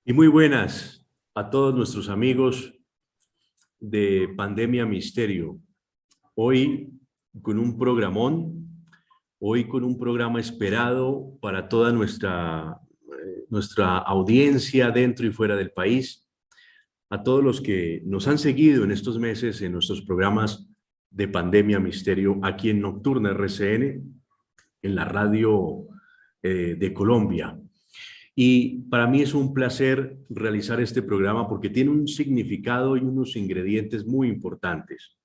Y muy buenas a todos nuestros amigos de Pandemia Misterio. Hoy con un programón, hoy con un programa esperado para toda nuestra audiencia dentro y fuera del país, a todos los que nos han seguido en estos meses en nuestros programas de Pandemia Misterio aquí en Nocturna RCN, en la radio de Colombia. Y para mí es un placer realizar este programa porque tiene un significado y unos ingredientes muy importantes.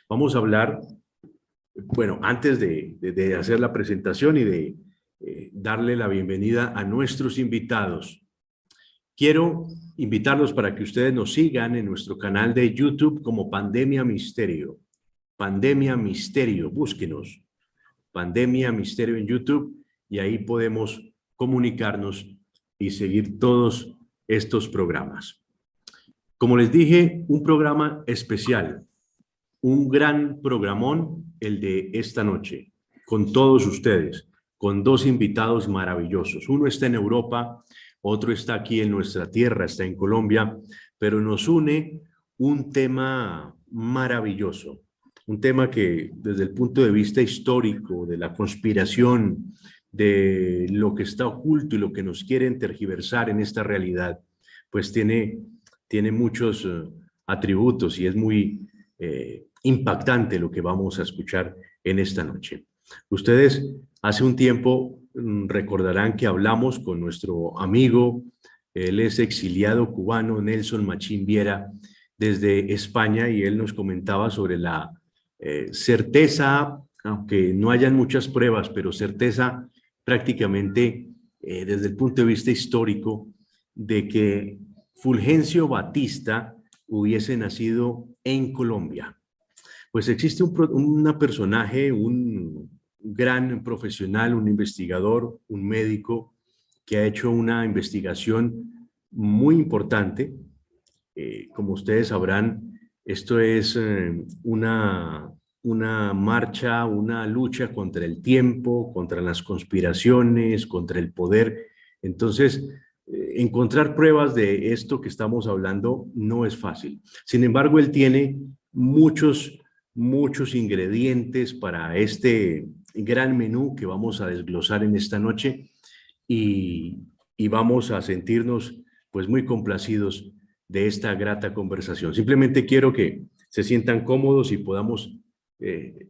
Vamos a hablar, bueno, antes de hacer la presentación y de darle la bienvenida a nuestros invitados. Quiero invitarlos para que ustedes nos sigan en nuestro canal de YouTube como Pandemia Misterio. Pandemia Misterio, búsquenos. Pandemia Misterio en YouTube y ahí podemos comunicarnos y seguir todos estos programas. Como les dije, un programa especial, un gran programón, el de esta noche, con todos ustedes, con dos invitados maravillosos. Uno está en Europa, otro está aquí en nuestra tierra, está en Colombia, pero nos une un tema maravilloso, un tema que desde el punto de vista histórico, de la conspiración, de lo que está oculto y lo que nos quieren tergiversar en esta realidad, pues tiene muchos atributos y es muy impactante lo que vamos a escuchar en esta noche. Ustedes hace un tiempo recordarán que hablamos con nuestro amigo, él es exiliado cubano, Nelson Machín Viera, desde España, y él nos comentaba sobre la certeza, aunque no hayan muchas pruebas, pero certeza prácticamente desde el punto de vista histórico, de que Fulgencio Batista hubiese nacido en Colombia. Pues existe un personaje, un gran profesional, un investigador, un médico que ha hecho una investigación muy importante. Como ustedes sabrán, esto es una marcha, una lucha contra el tiempo, contra las conspiraciones, contra el poder. Entonces, encontrar pruebas de esto que estamos hablando no es fácil. Sin embargo, él tiene muchos ingredientes para este gran menú que vamos a desglosar en esta noche y, y vamos a sentirnos pues muy complacidos de esta grata conversación. Simplemente quiero que se sientan cómodos y podamos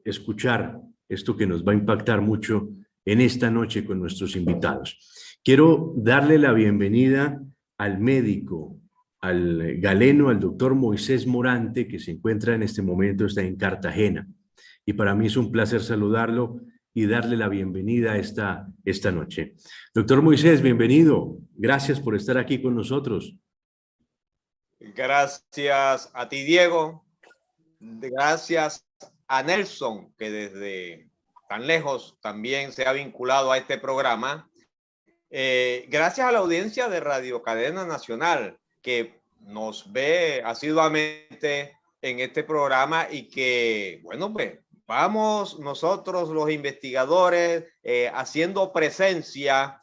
escuchar esto que nos va a impactar mucho en esta noche con nuestros invitados. Quiero darle la bienvenida al médico, al galeno, al doctor Moisés Morante, que se encuentra en este momento, está en Cartagena. Y para mí es un placer saludarlo y darle la bienvenida esta noche. Doctor Moisés, bienvenido. Gracias por estar aquí con nosotros. Gracias a ti, Diego. Gracias a Nelson, que desde tan lejos también se ha vinculado a este programa. Gracias a la audiencia de Radio Cadena Nacional, que nos ve asiduamente en este programa y que, bueno, pues vamos nosotros los investigadores haciendo presencia,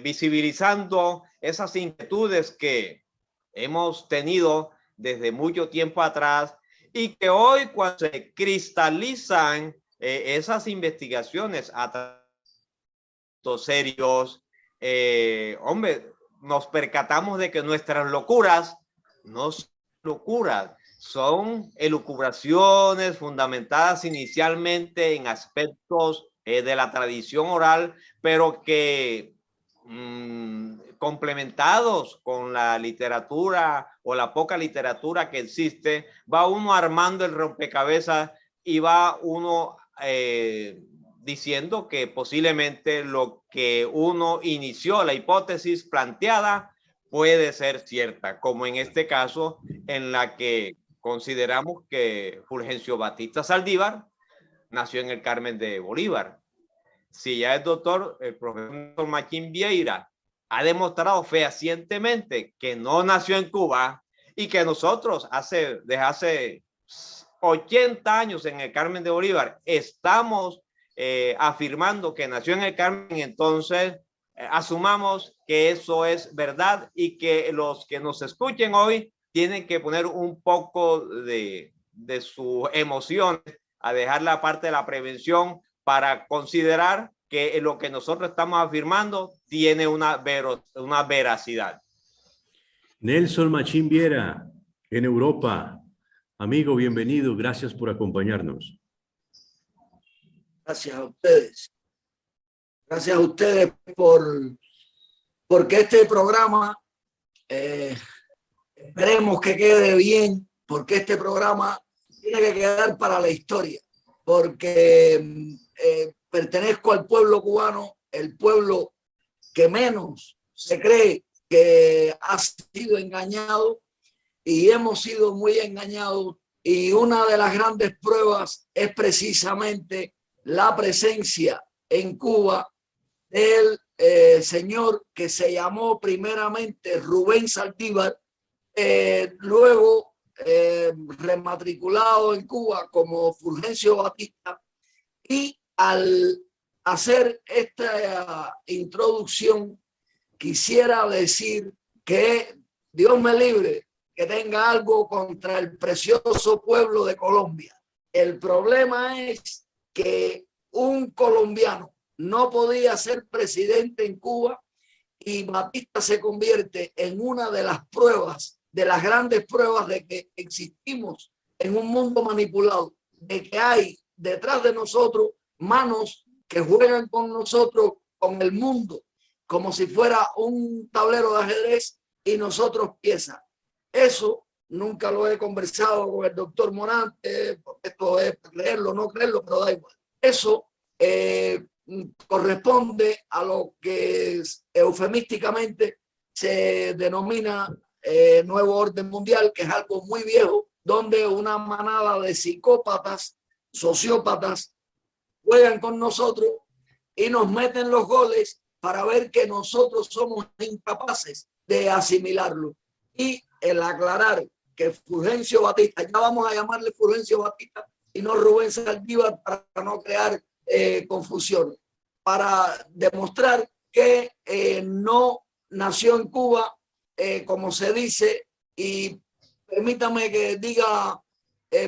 visibilizando esas inquietudes que hemos tenido desde mucho tiempo atrás y que hoy, cuando se cristalizan esas investigaciones a tantos serios, hombre, nos percatamos de que nuestras locuras no son locuras, son elucubraciones fundamentadas inicialmente en aspectos de la tradición oral, pero que complementados con la literatura o la poca literatura que existe, va uno armando el rompecabezas y va uno diciendo que posiblemente lo que uno inició, la hipótesis planteada, puede ser cierta, como en este caso en la que consideramos que Fulgencio Batista Saldívar nació en el Carmen de Bolívar. Si ya el profesor Machín Vieira ha demostrado fehacientemente que no nació en Cuba y que nosotros desde hace 80 años en el Carmen de Bolívar estamos afirmando que nació en el Carmen, entonces asumamos que eso es verdad y que los que nos escuchen hoy tienen que poner un poco de sus emociones a dejar la parte de la prevención para considerar que lo que nosotros estamos afirmando tiene una veracidad. Nelson Machín Viera, en Europa. Amigo, bienvenido. Gracias por acompañarnos. Gracias a ustedes. Gracias a ustedes porque este programa esperemos que quede bien, porque este programa tiene que quedar para la historia, porque pertenezco al pueblo cubano, el pueblo que menos se cree que ha sido engañado, y hemos sido muy engañados, y una de las grandes pruebas es precisamente la presencia en Cuba del señor que se llamó primeramente Rubén Saldívar, luego rematriculado en Cuba como Fulgencio Batista. Y al hacer esta introducción, quisiera decir que Dios me libre que tenga algo contra el precioso pueblo de Colombia. El problema es que un colombiano no podía ser presidente en Cuba, y Batista se convierte en una de las pruebas, de las grandes pruebas de que existimos en un mundo manipulado, de que hay detrás de nosotros manos que juegan con nosotros, con el mundo, como si fuera un tablero de ajedrez y nosotros piezas. Eso nunca lo he conversado con el doctor Morante, porque esto es creerlo o no creerlo, pero da igual. Eso corresponde a lo que eufemísticamente se denomina nuevo orden mundial, que es algo muy viejo, donde una manada de psicópatas, sociópatas, juegan con nosotros y nos meten los goles para ver que nosotros somos incapaces de asimilarlo. Y el aclarar que Fulgencio Batista, ya vamos a llamarle Fulgencio Batista y no Rubén Saldívar, para no crear confusión, para demostrar que no nació en Cuba, como se dice. Y permítame que diga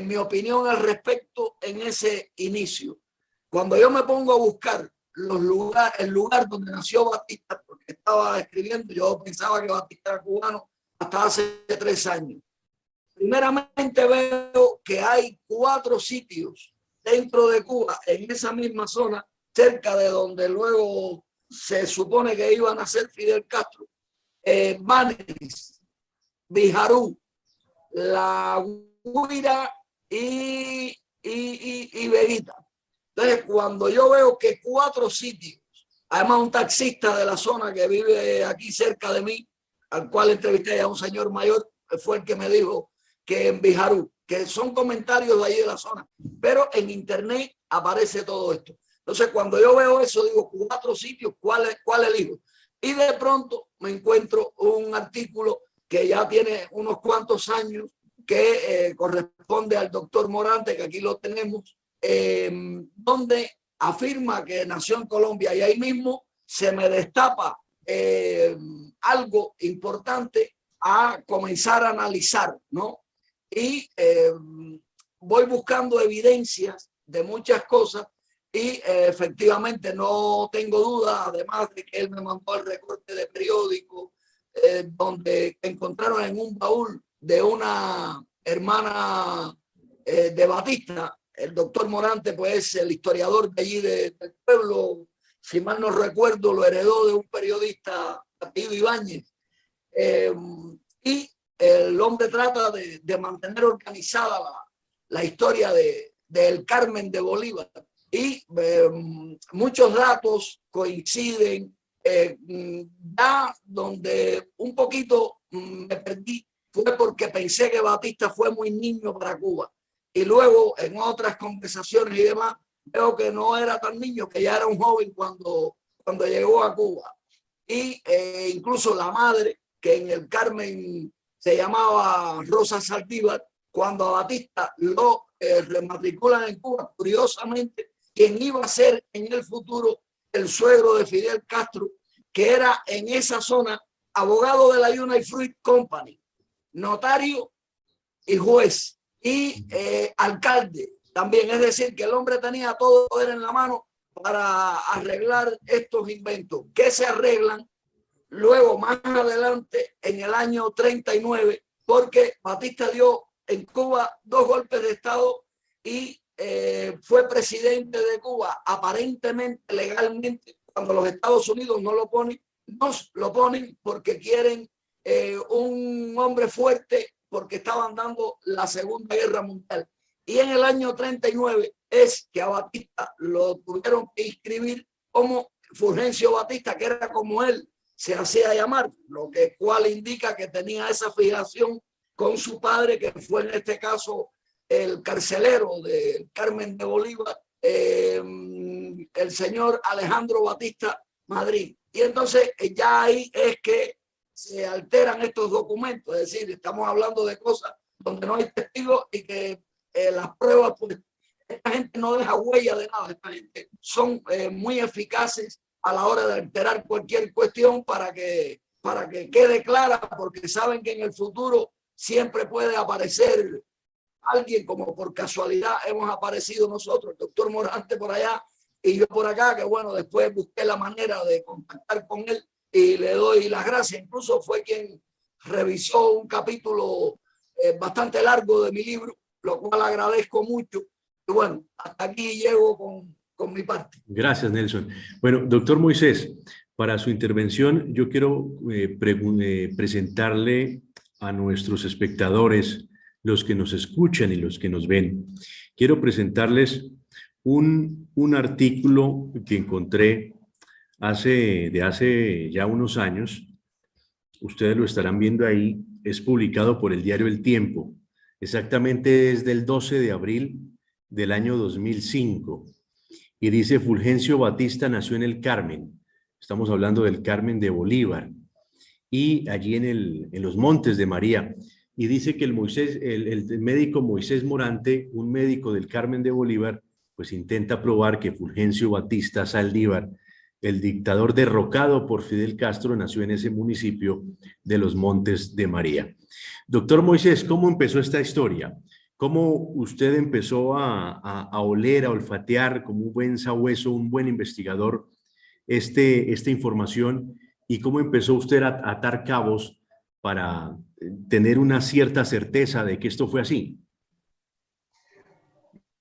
mi opinión al respecto en ese inicio. Cuando yo me pongo a buscar el lugar donde nació Batista, porque estaba escribiendo, yo pensaba que Batista era cubano hasta hace 3 años. Primeramente veo que hay 4 sitios dentro de Cuba, en esa misma zona, cerca de donde luego se supone que iban a ser Fidel Castro, Banes, Bijarú, La Guira y Veguita. Entonces, cuando yo veo que 4 sitios, además un taxista de la zona que vive aquí cerca de mí, al cual entrevisté a un señor mayor, fue el que me dijo que en Bijarú, que son comentarios de ahí de la zona, pero en internet aparece todo esto. Entonces, cuando yo veo eso, digo, 4 sitios, ¿cuál elijo? Y de pronto me encuentro un artículo que ya tiene unos cuantos años, que corresponde al doctor Morante, que aquí lo tenemos, donde afirma que nació en Colombia, y ahí mismo se me destapa algo importante a comenzar a analizar, ¿no? Y voy buscando evidencias de muchas cosas, y efectivamente no tengo duda, además de que él me mandó el recorte de periódico donde encontraron en un baúl de una hermana de Batista. El doctor Morante, pues, el historiador de allí del pueblo, si mal no recuerdo, lo heredó de un periodista, Apellido Ibáñez. Y el hombre trata de mantener organizada la historia del Carmen de Bolívar. Y muchos datos coinciden. Ya donde un poquito me perdí fue porque pensé que Batista fue muy niño para Cuba, y luego en otras conversaciones y demás veo que no era tan niño, que ya era un joven cuando llegó a Cuba. Y incluso la madre, que en el Carmen se llamaba Rosa Saldívar, cuando a Batista lo rematriculan en Cuba, curiosamente, quien iba a ser en el futuro el suegro de Fidel Castro, que era en esa zona abogado de la United Fruit Company, notario y juez y alcalde también. Es decir, que el hombre tenía todo el poder en la mano para arreglar estos inventos que se arreglan luego más adelante en el año 39, porque Batista dio en Cuba 2 golpes de Estado y fue presidente de Cuba aparentemente legalmente, cuando los Estados Unidos no lo ponen, nos lo ponen porque quieren un hombre fuerte, porque estaban dando la Segunda Guerra Mundial. Y en el año 39 es que a Batista lo tuvieron que inscribir como Fulgencio Batista, que era como él se hacía llamar, lo que cual indica que tenía esa fijación con su padre, que fue en este caso el carcelero de Carmen de Bolívar, el señor Alejandro Batista Madrid. Y entonces ya ahí es que se alteran estos documentos, es decir, estamos hablando de cosas donde no hay testigos y que las pruebas, pues esta gente no deja huella de nada, esta gente son muy eficaces a la hora de alterar cualquier cuestión para que quede clara, porque saben que en el futuro siempre puede aparecer alguien, como por casualidad hemos aparecido nosotros, el doctor Morante por allá y yo por acá, que bueno, después busqué la manera de contactar con él y le doy las gracias. Incluso fue quien revisó un capítulo bastante largo de mi libro, lo cual agradezco mucho. Y bueno, hasta aquí llego con mi parte. Gracias, Nelson. Bueno, doctor Moisés, para su intervención yo quiero presentarle a nuestros espectadores, los que nos escuchan y los que nos ven. Quiero presentarles un artículo que encontré hace ya unos años. Ustedes lo estarán viendo ahí. Es publicado por el diario El Tiempo. Exactamente es del 12 de abril del año 2005. Y dice: Fulgencio Batista nació en el Carmen. Estamos hablando del Carmen de Bolívar. Y allí en los Montes de María. Y dice que el médico Moisés Morante, un médico del Carmen de Bolívar, pues intenta probar que Fulgencio Batista Saldívar, el dictador derrocado por Fidel Castro, nació en ese municipio de los Montes de María. Doctor Moisés, ¿cómo empezó esta historia? ¿Cómo usted empezó a oler, a olfatear como un buen sabueso, un buen investigador, esta información? ¿Y cómo empezó usted a atar cabos para tener una cierta certeza de que esto fue así?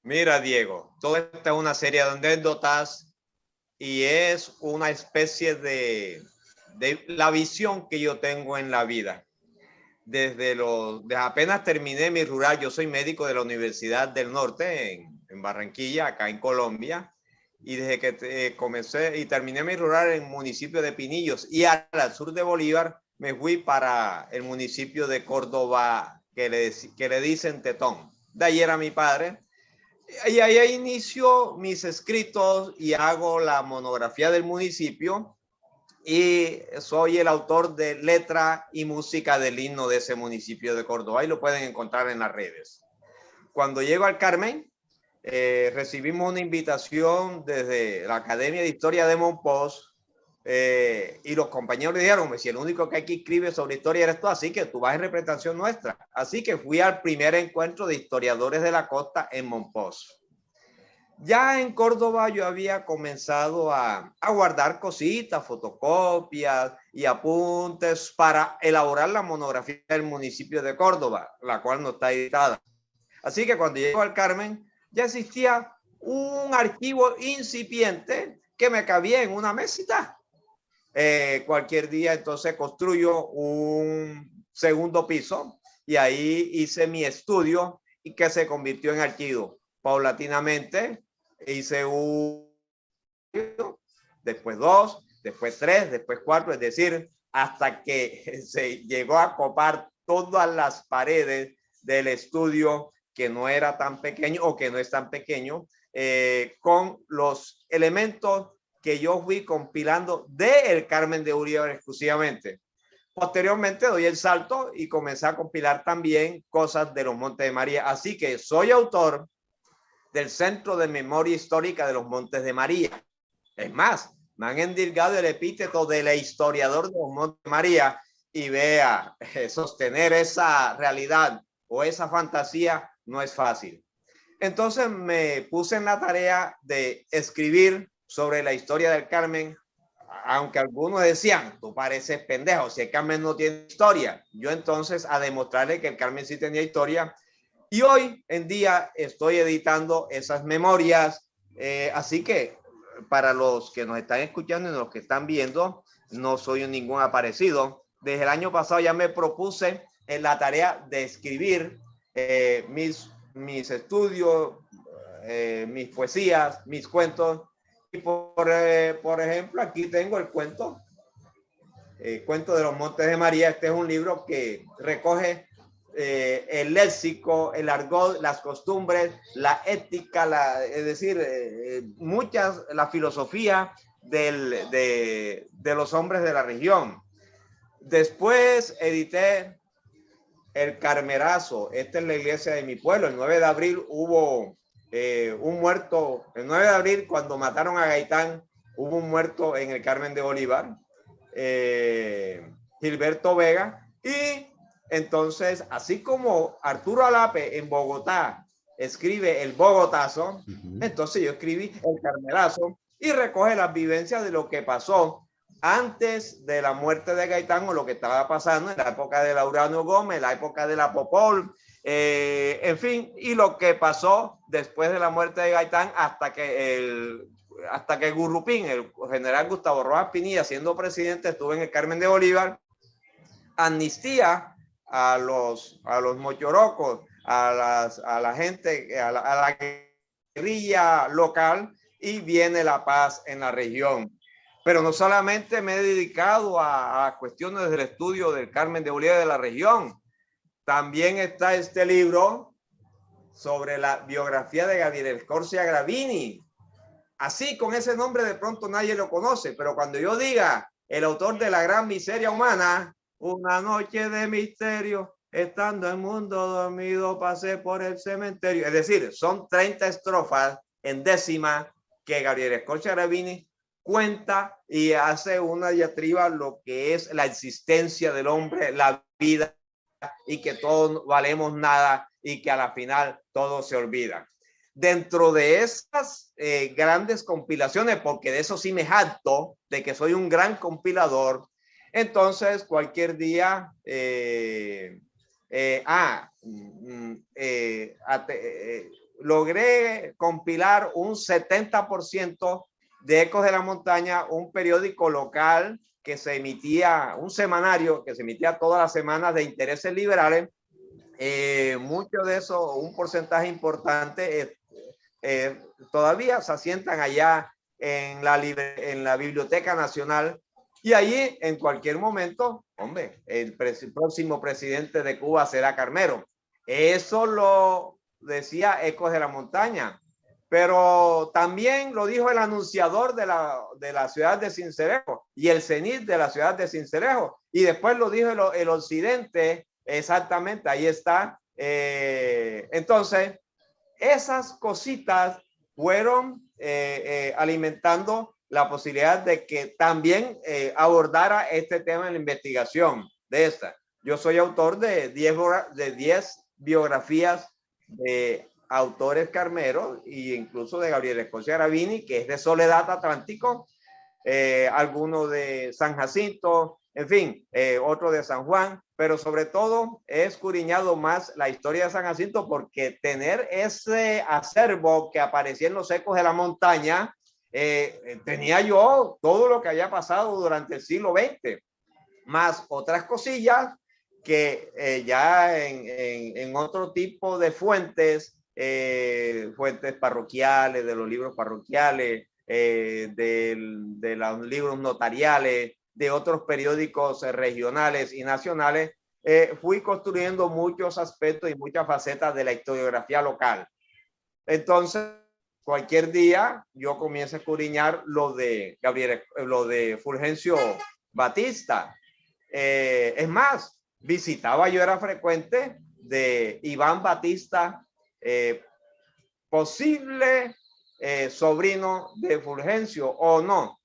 Mira, Diego, toda esta es una serie de anécdotas y es una especie de la visión que yo tengo en la vida. Desde apenas terminé mi rural, yo soy médico de la Universidad del Norte en Barranquilla, acá en Colombia, y desde que comencé y terminé mi rural en el municipio de Pinillos y al sur de Bolívar, me fui para el municipio de Córdoba, que le dicen Tetón. De ahí era mi padre. Y ahí inicio mis escritos y hago la monografía del municipio y soy el autor de letra y música del himno de ese municipio de Córdoba. Ahí lo pueden encontrar en las redes. Cuando llego al Carmen, recibimos una invitación desde la Academia de Historia de Monpós y los compañeros le dijeron: si el único que aquí escribe sobre historia eres tú, así que tú vas en representación nuestra. Así que fui al primer encuentro de historiadores de la costa en Monpós. Ya en Córdoba yo había comenzado a guardar cositas, fotocopias y apuntes para elaborar la monografía del municipio de Córdoba, la cual no está editada. Así que cuando llego al Carmen, ya existía un archivo incipiente que me cabía en una mesita. Cualquier día entonces construyo un segundo piso y ahí hice mi estudio y que se convirtió en archivo. Paulatinamente hice después 2, después 3, después 4, es decir, hasta que se llegó a copar todas las paredes del estudio, que no era tan pequeño o que no es tan pequeño, con los elementos que yo fui compilando del Carmen de Bolívar exclusivamente. Posteriormente doy el salto y comencé a compilar también cosas de los Montes de María. Así que soy autor del Centro de Memoria Histórica de los Montes de María. Es más, me han endilgado el epíteto de la historiador de los Montes de María, y vea, sostener esa realidad o esa fantasía no es fácil. Entonces me puse en la tarea de escribir sobre la historia del Carmen, aunque algunos decían, tú pareces pendejo, si el Carmen no tiene historia. Yo entonces a demostrarle que el Carmen sí tenía historia, y hoy en día estoy editando esas memorias, así que para los que nos están escuchando y los que están viendo, no soy ningún aparecido. Desde el año pasado ya me propuse en la tarea de escribir mis estudios, mis poesías, mis cuentos. Y por ejemplo, aquí tengo el cuento de los Montes de María. Este es un libro que recoge el léxico, el argot, las costumbres, la ética, es decir, la filosofía de los hombres de la región. Después edité El Carmerazo. Esta es la iglesia de mi pueblo. El 9 de abril hubo un muerto. El 9 de abril, cuando mataron a Gaitán, hubo un muerto en el Carmen de Bolívar, Gilberto Vega. Y entonces, así como Arturo Alape en Bogotá escribe El Bogotazo, entonces yo escribí El Carmerazo, y recoge las vivencias de lo que pasó antes de la muerte de Gaitán, o lo que estaba pasando en la época de Laureano Gómez, la época de la Popol, en fin, y lo que pasó después de la muerte de Gaitán hasta que Gurrupín, el general Gustavo Rojas Pinilla, siendo presidente, estuvo en el Carmen de Bolívar, amnistía a los mochorocos, a la gente, a la guerrilla local, y viene la paz en la región. Pero no solamente me he dedicado a cuestiones del estudio del Carmen de Bolívar de la región. También está este libro sobre la biografía de Gabriel Escorcia Gravini. Así, con ese nombre de pronto nadie lo conoce, pero cuando yo diga el autor de La Gran Miseria Humana, una noche de misterio, estando el mundo dormido, pasé por el cementerio. Es decir, son 30 estrofas en décima que Gabriel Escorcia Gravini cuenta y hace una diatriba lo que es la existencia del hombre, la vida, y que todos valemos nada y que a la final todo se olvida. Dentro de esas grandes compilaciones, porque de eso sí me jacto, de que soy un gran compilador, entonces cualquier día logré compilar un 70% de Ecos de la Montaña, un periódico local que se emitía, un semanario que se emitía todas las semanas de intereses liberales. Mucho de eso, un porcentaje importante, todavía se asientan allá en la Biblioteca Nacional, y allí en cualquier momento, hombre, el próximo presidente de Cuba será Carmelo. Eso lo decía Ecos de la Montaña, pero también lo dijo el anunciador de la ciudad de Sincelejo y el cenit de la ciudad de Sincelejo, y después lo dijo el occidente, exactamente, ahí está. Entonces, esas cositas fueron alimentando la posibilidad de que también abordara este tema en la investigación de esta. Yo soy autor de 10 biografías de autores carmeros, e incluso de Gabriel Escorcia Gravini, que es de Soledad Atlántico, alguno de San Jacinto, en fin, otro de San Juan, pero sobre todo he escudriñado más la historia de San Jacinto, porque tener ese acervo que aparecía en los Ecos de la Montaña, tenía yo todo lo que había pasado durante el siglo XX, más otras cosillas que ya en otro tipo de fuentes, fuentes parroquiales, de los libros parroquiales, de los libros notariales, de otros periódicos regionales y nacionales, fui construyendo muchos aspectos y muchas facetas de la historiografía local. Entonces, cualquier día yo comienzo a escudriñar lo de Fulgencio Batista. Es más, yo era frecuente de Iván Batista, posible sobrino de Fulgencio o no.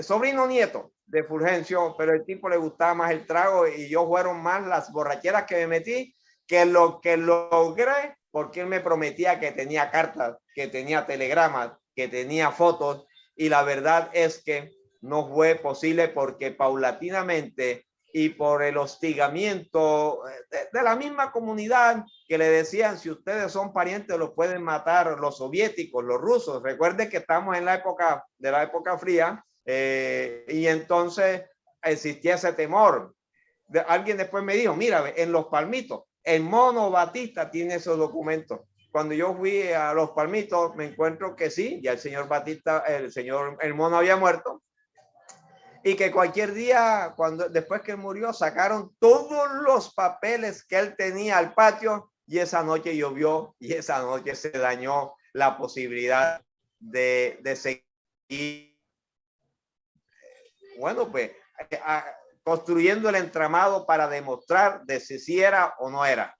sobrino nieto de Fulgencio, pero el tipo le gustaba más el trago y yo fueron más las borracheras que me metí que lo que logré, porque él me prometía que tenía cartas, que tenía telegramas, que tenía fotos, y la verdad es que no fue posible porque paulatinamente y por el hostigamiento de la misma comunidad que le decían, si ustedes son parientes los pueden matar los soviéticos, los rusos. Recuerde que estamos en la época de la época fría, y entonces existía ese temor. Alguien después me dijo, mira, en Los Palmitos, el Mono Batista tiene esos documentos. Cuando yo fui a Los Palmitos, me encuentro que sí, ya el señor Batista, el Mono había muerto, y que cualquier día, después que él murió, sacaron todos los papeles que él tenía al patio, y esa noche llovió, y esa noche se dañó la posibilidad de seguir, bueno, pues, construyendo el entramado para demostrar de si era o no era.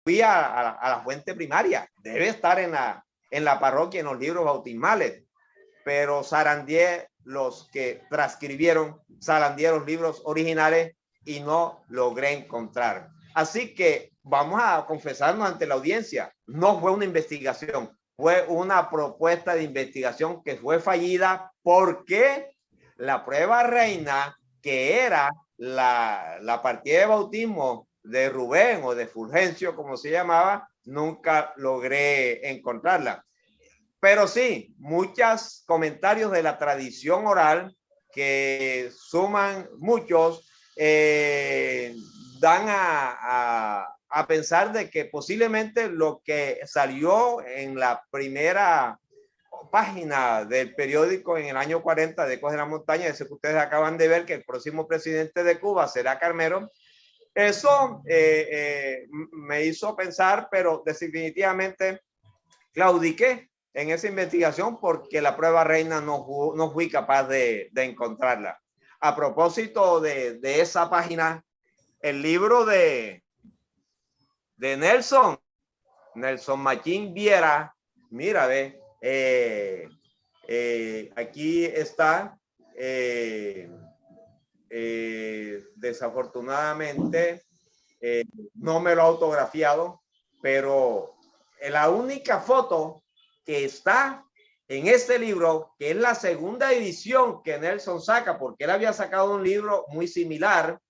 Fui a la fuente primaria, debe estar en la parroquia, en los libros bautismales, pero zarandeé los que transcribieron, zarandeé los libros originales y no logré encontrar. Así que vamos a confesarnos ante la audiencia, no fue una investigación, fue una propuesta de investigación que fue fallida porque la prueba reina, que era la partida de bautismo de Rubén o de Fulgencio, como se llamaba, nunca logré encontrarla. Pero sí, muchos comentarios de la tradición oral, que suman muchos, dan a pensar de que posiblemente lo que salió en la primera página del periódico en el año 40 de Ecos de la Montaña, ese que ustedes acaban de ver, que el próximo presidente de Cuba será Carmelo, eso me hizo pensar, pero definitivamente claudiqué en esa investigación porque la prueba reina no fui capaz de encontrarla. A propósito de esa página, el libro de Nelson Machín Viera, mira, ve, aquí está, desafortunadamente no me lo ha autografiado, pero la única foto que está en este libro, que es la segunda edición que Nelson saca, porque él había sacado un libro muy similar,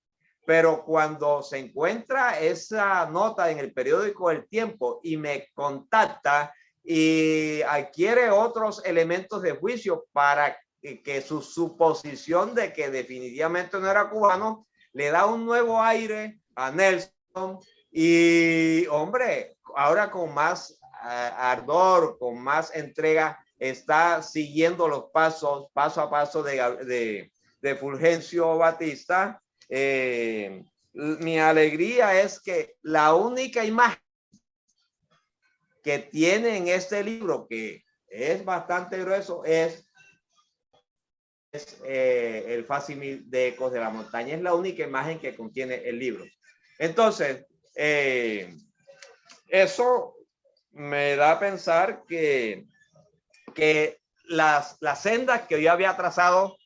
pero cuando se encuentra esa nota en el periódico El Tiempo y me contacta y adquiere otros elementos de juicio para que su suposición de que definitivamente no era cubano, le da un nuevo aire a Nelson y, hombre, ahora con más ardor, con más entrega, está siguiendo los pasos, paso a paso de Fulgencio Batista. Mi alegría es que la única imagen que tiene en este libro, que es bastante grueso, es el facsimil de Ecos de la Montaña. Es la única imagen que contiene el libro. Entonces, eso me da a pensar que las sendas que yo había trazado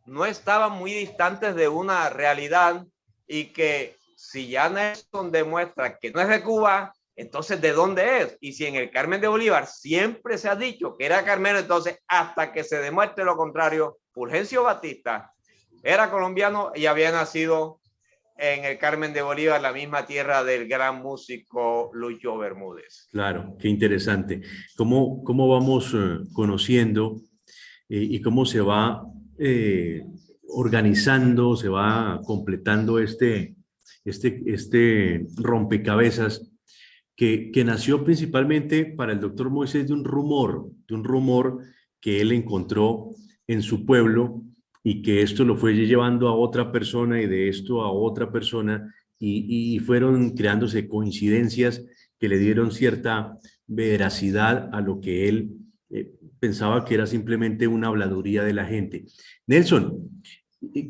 no estaban muy distantes de una realidad, y que si ya Nelson demuestra que no es de Cuba, entonces ¿de dónde es? Y si en el Carmen de Bolívar siempre se ha dicho que era Carmelo, entonces hasta que se demuestre lo contrario, Fulgencio Batista era colombiano y había nacido en el Carmen de Bolívar, la misma tierra del gran músico Lucho Bermúdez. Claro, qué interesante. ¿Cómo vamos conociendo y cómo se va organizando, se va completando este rompecabezas que nació principalmente para el doctor Moisés de un rumor que él encontró en su pueblo, y que esto lo fue llevando a otra persona y de esto a otra persona, y fueron creándose coincidencias que le dieron cierta veracidad a lo que él pensaba que era simplemente una habladuría de la gente. Nelson,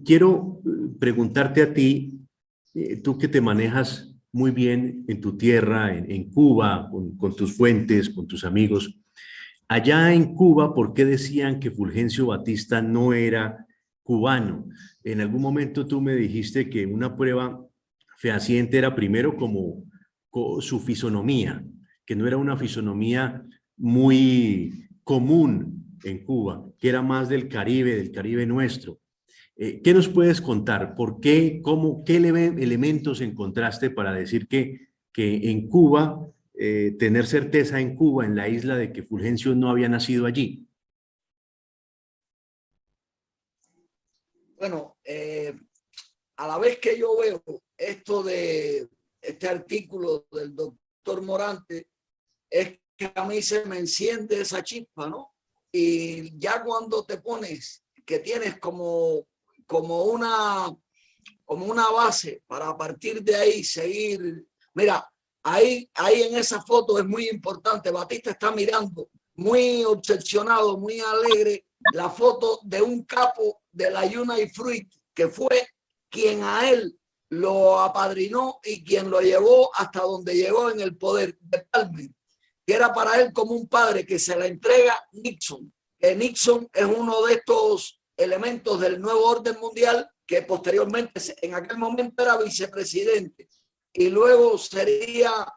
quiero preguntarte a ti, tú que te manejas muy bien en tu tierra, en Cuba, con tus fuentes, con tus amigos, allá en Cuba, ¿por qué decían que Fulgencio Batista no era cubano? En algún momento tú me dijiste que una prueba fehaciente era primero como su fisonomía, que no era una fisonomía muy común en Cuba, que era más del Caribe nuestro. ¿Qué nos puedes contar? ¿Por qué? ¿Cómo? ¿Qué elementos encontraste para decir que en Cuba, tener certeza en Cuba, en la isla, de que Fulgencio no había nacido allí? Bueno, a la vez que yo veo esto de este artículo del doctor Morante, es que a mí se me enciende esa chispa, ¿no? Y ya cuando te pones que tienes como una base para a partir de ahí seguir. Mira, ahí en esa foto es muy importante. Batista está mirando muy obsesionado, muy alegre, la foto de un capo de la United Fruit, que fue quien a él lo apadrinó y quien lo llevó hasta donde llegó en el poder de Palmer, que era para él como un padre, que se la entrega Nixon. Que Nixon es uno de estos elementos del nuevo orden mundial, que posteriormente en aquel momento era vicepresidente y luego sería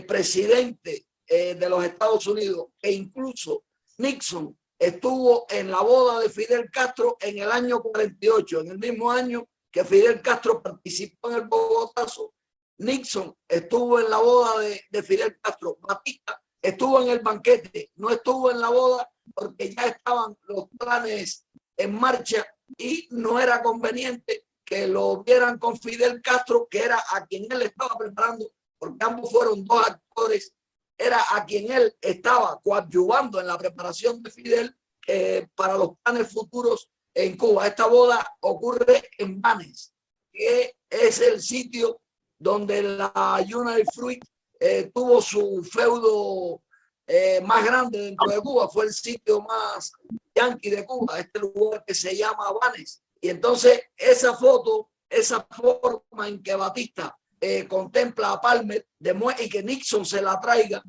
presidente de los Estados Unidos. E incluso Nixon estuvo en la boda de Fidel Castro en el año 48, en el mismo año que Fidel Castro participó en el Bogotazo. Nixon estuvo en la boda de Fidel Castro. Batista estuvo en el banquete, no estuvo en la boda porque ya estaban los planes en marcha y no era conveniente que lo vieran con Fidel Castro, que era a quien él estaba preparando, porque ambos fueron dos actores, era a quien él estaba coadyuvando en la preparación de Fidel para los planes futuros en Cuba. Esta boda ocurre en Banes, que es el sitio donde la United Fruit tuvo su feudo más grande dentro de Cuba. Fue el sitio más yanqui de Cuba, este lugar que se llama Banes. Y entonces esa foto, esa forma en que Batista contempla a Palmer y que Nixon se la traiga,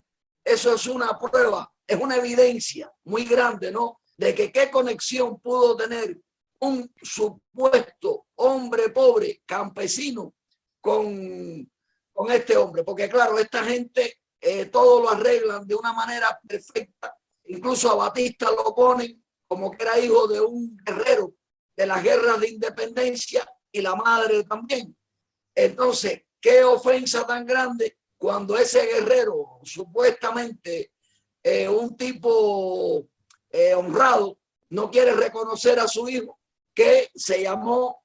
eso es una prueba, es una evidencia muy grande, ¿no? De que qué conexión pudo tener un supuesto hombre pobre, campesino, con este hombre. Porque claro, esta gente todo lo arreglan de una manera perfecta. Incluso a Batista lo ponen como que era hijo de un guerrero de las guerras de independencia y la madre también. Entonces, qué ofensa tan grande cuando ese guerrero, supuestamente un tipo honrado, no quiere reconocer a su hijo, que se llamó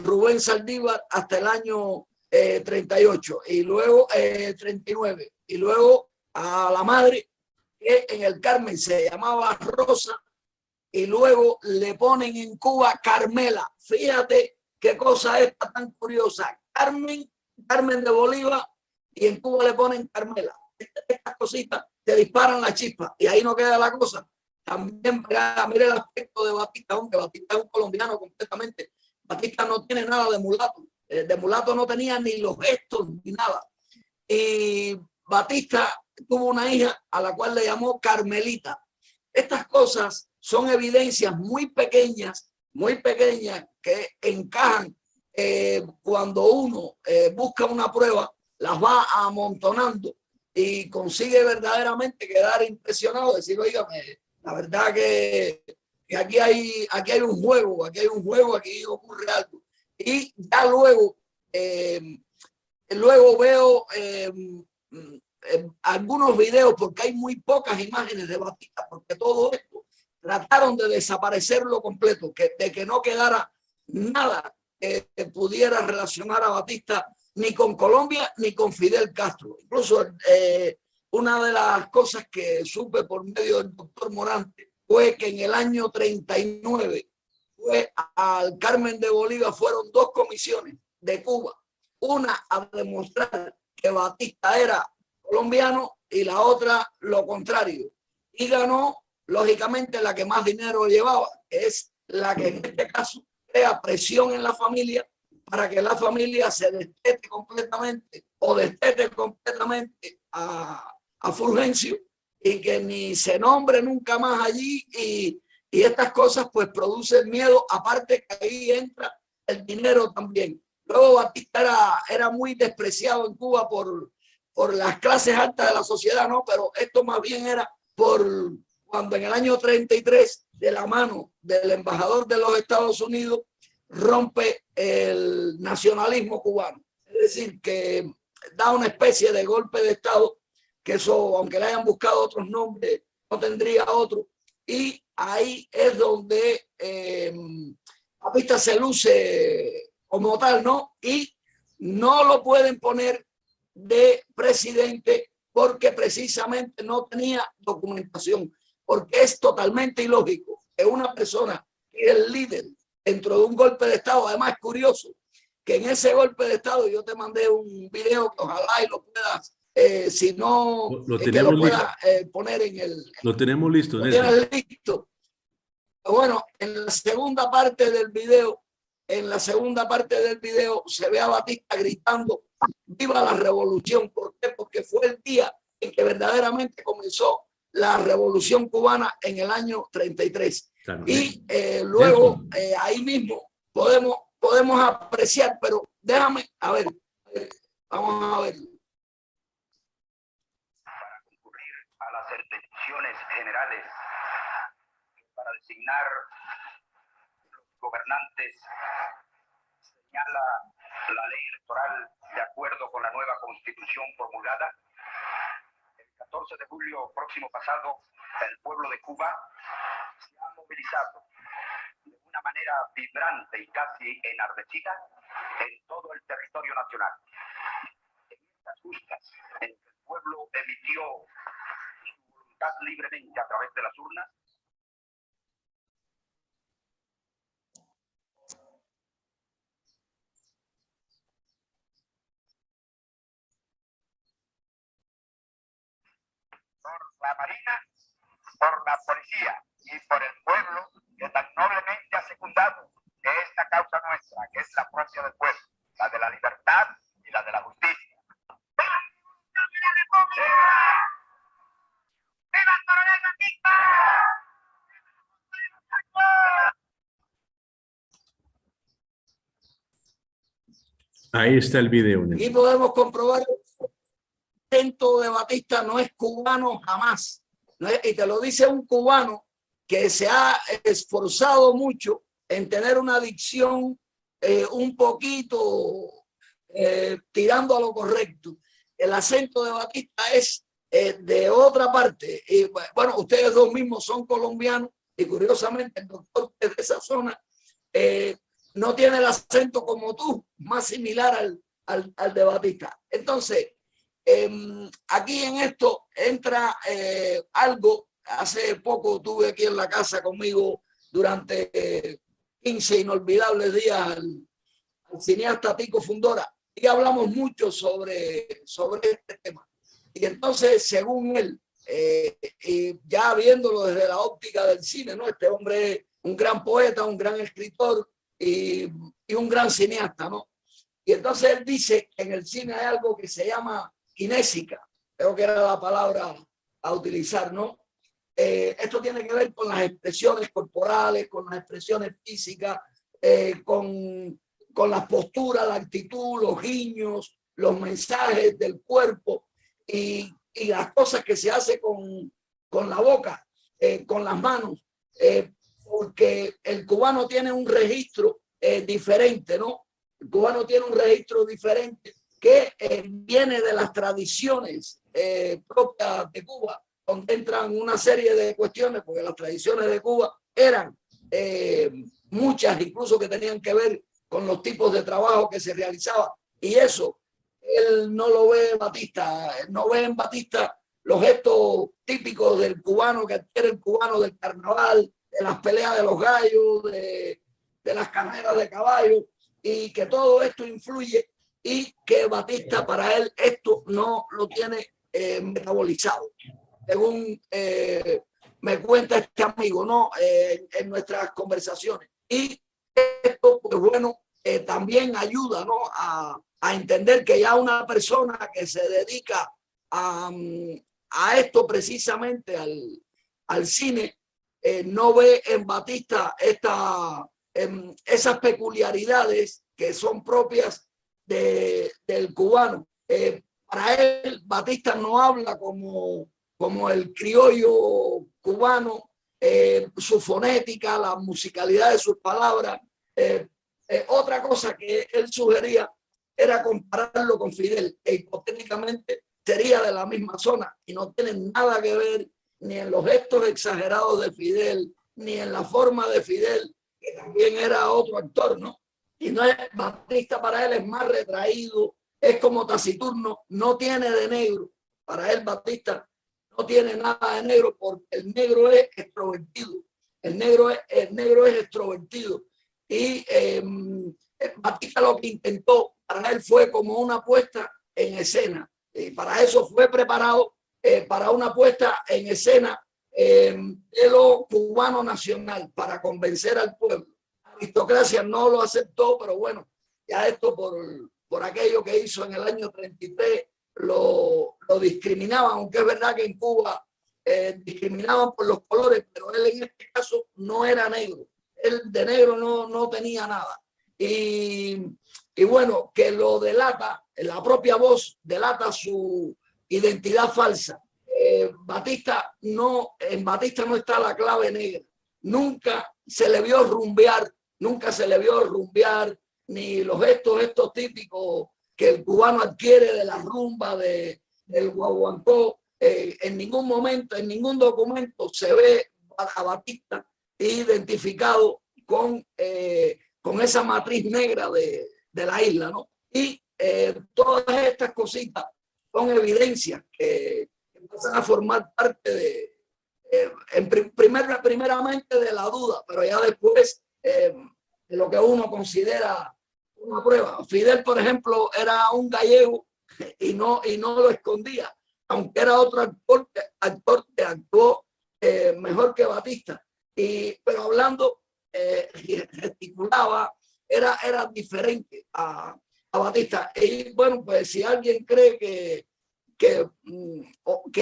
Rubén Saldívar hasta el año 38 y luego 39. Y luego a la madre, que en el Carmen se llamaba Rosa, y luego le ponen en Cuba Carmela. Fíjate qué cosa esta tan curiosa. Carmen de Bolívar, y en Cuba le ponen Carmela. Estas cositas te disparan la chispa y ahí no queda la cosa. También mira el aspecto de Batista, aunque Batista es un colombiano completamente. Batista no tiene nada de mulato. De mulato no tenía ni los gestos ni nada. Y Batista tuvo una hija a la cual le llamó Carmelita. Estas cosas son evidencias muy pequeñas que encajan cuando uno busca una prueba, las va amontonando y consigue verdaderamente quedar impresionado, decir, oígame, la verdad que aquí hay un juego, aquí ocurre algo. Y ya luego veo algunos videos, porque hay muy pocas imágenes de Batista, porque todo esto trataron de desaparecerlo completo, de que no quedara nada que pudiera relacionar a Batista ni con Colombia ni con Fidel Castro. Incluso una de las cosas que supe por medio del doctor Morante fue que en el año 39 al Carmen de Bolívar fueron dos comisiones de Cuba, una a demostrar que Batista era colombiano y la otra lo contrario. Y ganó, lógicamente, la que más dinero llevaba, que es la que en este caso crea presión en la familia para que la familia se destete completamente o destete completamente a Fulgencio y que ni se nombre nunca más allí, y estas cosas pues producen miedo, aparte que ahí entra el dinero también. Luego Batista era muy despreciado en Cuba por las clases altas de la sociedad, ¿no? Pero esto más bien era por cuando en el año 33, de la mano del embajador de los Estados Unidos, rompe el nacionalismo cubano. Es decir, que da una especie de golpe de Estado, que eso, aunque le hayan buscado otros nombres, no tendría otro. Y ahí es donde Batista se luce como tal, ¿no? Y no lo pueden poner de presidente porque precisamente no tenía documentación, porque es totalmente ilógico que una persona que es el líder dentro de un golpe de Estado, además es curioso que en ese golpe de Estado, yo te mandé un video que ojalá y lo puedas, si no, lo que tenemos lo listo. puedas poner en el... Lo tenemos listo, Lo Nelson. tienes listo. Bueno, en la segunda parte del video, se ve a Batista gritando viva la revolución. ¿Por qué? Porque fue el día en que verdaderamente comenzó la revolución cubana en el año 33. Claro, y luego ahí mismo podemos apreciar, pero déjame, a ver, vamos a ver. Para concurrir a las elecciones generales, para designar los gobernantes, señala la ley electoral de acuerdo con la nueva constitución promulgada. El 14 de julio próximo pasado, el pueblo de Cuba se ha movilizado de una manera vibrante y casi enardecida en todo el territorio nacional. En estas justas, en que el pueblo emitió su voluntad libremente a través de las urnas, por la Marina, por la policía y por el pueblo que tan noblemente ha secundado esta causa nuestra, que es la propia del pueblo, la de la libertad y la de la justicia. ¡Viva la República! ¡Viva el coronel Batista! Ahí está el video. Y podemos comprobar que el acento de Batista no es cubano jamás. No es, y te lo dice un cubano que se ha esforzado mucho en tener una dicción un poquito tirando a lo correcto. El acento de Batista es de otra parte. Y bueno, ustedes dos mismos son colombianos y curiosamente el doctor de esa zona no tiene el acento como tú, más similar al de Batista. Entonces, aquí en esto entra algo. Hace poco tuve aquí en la casa conmigo durante 15 inolvidables días al cineasta Tico Fundora y hablamos mucho sobre este tema. Y entonces, según él, y ya viéndolo desde la óptica del cine, ¿no? Este hombre es un gran poeta, un gran escritor y un gran cineasta, ¿no? Y entonces él dice que en el cine hay algo que se llama kinésica, creo que era la palabra a utilizar, ¿no? Esto tiene que ver con las expresiones corporales, con las expresiones físicas, con las posturas, la actitud, los guiños, los mensajes del cuerpo y las cosas que se hace con la boca, con las manos, porque el cubano tiene un registro diferente, ¿no? El cubano tiene un registro diferente que viene de las tradiciones propias de Cuba, donde entran una serie de cuestiones, porque las tradiciones de Cuba eran muchas, incluso que tenían que ver con los tipos de trabajo que se realizaban. Y eso, él no lo ve en Batista, no ve en Batista los gestos típicos del cubano que adquiere el cubano del carnaval, de las peleas de los gallos, de las carreras de caballos, y que todo esto influye y que Batista para él esto no lo tiene metabolizado. Según me cuenta este amigo, ¿no? En nuestras conversaciones. Y esto, pues bueno, también ayuda, ¿no? A entender que ya una persona que se dedica a a esto precisamente, al cine, no ve en Batista esas peculiaridades que son propias del cubano. Para él, Batista no habla como el criollo cubano, su fonética, la musicalidad de sus palabras. Otra cosa que él sugería era compararlo con Fidel, e hipotéticamente sería de la misma zona y no tienen nada que ver ni en los gestos exagerados de Fidel, ni en la forma de Fidel, que también era otro actor, ¿no? Y no es, Batista para él es más retraído, es como taciturno, no tiene de negro. Para él Batista no tiene nada de negro porque el negro es extrovertido. El negro es extrovertido. Y Batista lo que intentó para él fue como una puesta en escena. Y para eso fue preparado para una puesta en escena de lo cubano nacional, para convencer al pueblo. La aristocracia no lo aceptó, pero bueno, ya esto por aquello que hizo en el año 33 lo discriminaban, aunque es verdad que en Cuba discriminaban por los colores, pero él en este caso no era negro. Él de negro no tenía nada. Y bueno, que lo delata, la propia voz delata su identidad falsa. En Batista no está la clave negra. Nunca se le vio rumbear, ni los estos típicos que el cubano adquiere de la rumba, del guaguancó. En ningún momento, en ningún documento se ve a Batista identificado con esa matriz negra de la isla, ¿no? Y todas estas cositas son evidencias que empiezan a formar parte primeramente de la duda, pero ya después de lo que uno considera una prueba. Fidel, por ejemplo, era un gallego y no lo escondía, aunque era otro actor que actuó mejor que Batista. Pero hablando, gesticulaba, era diferente a Batista. Y bueno, pues si alguien cree que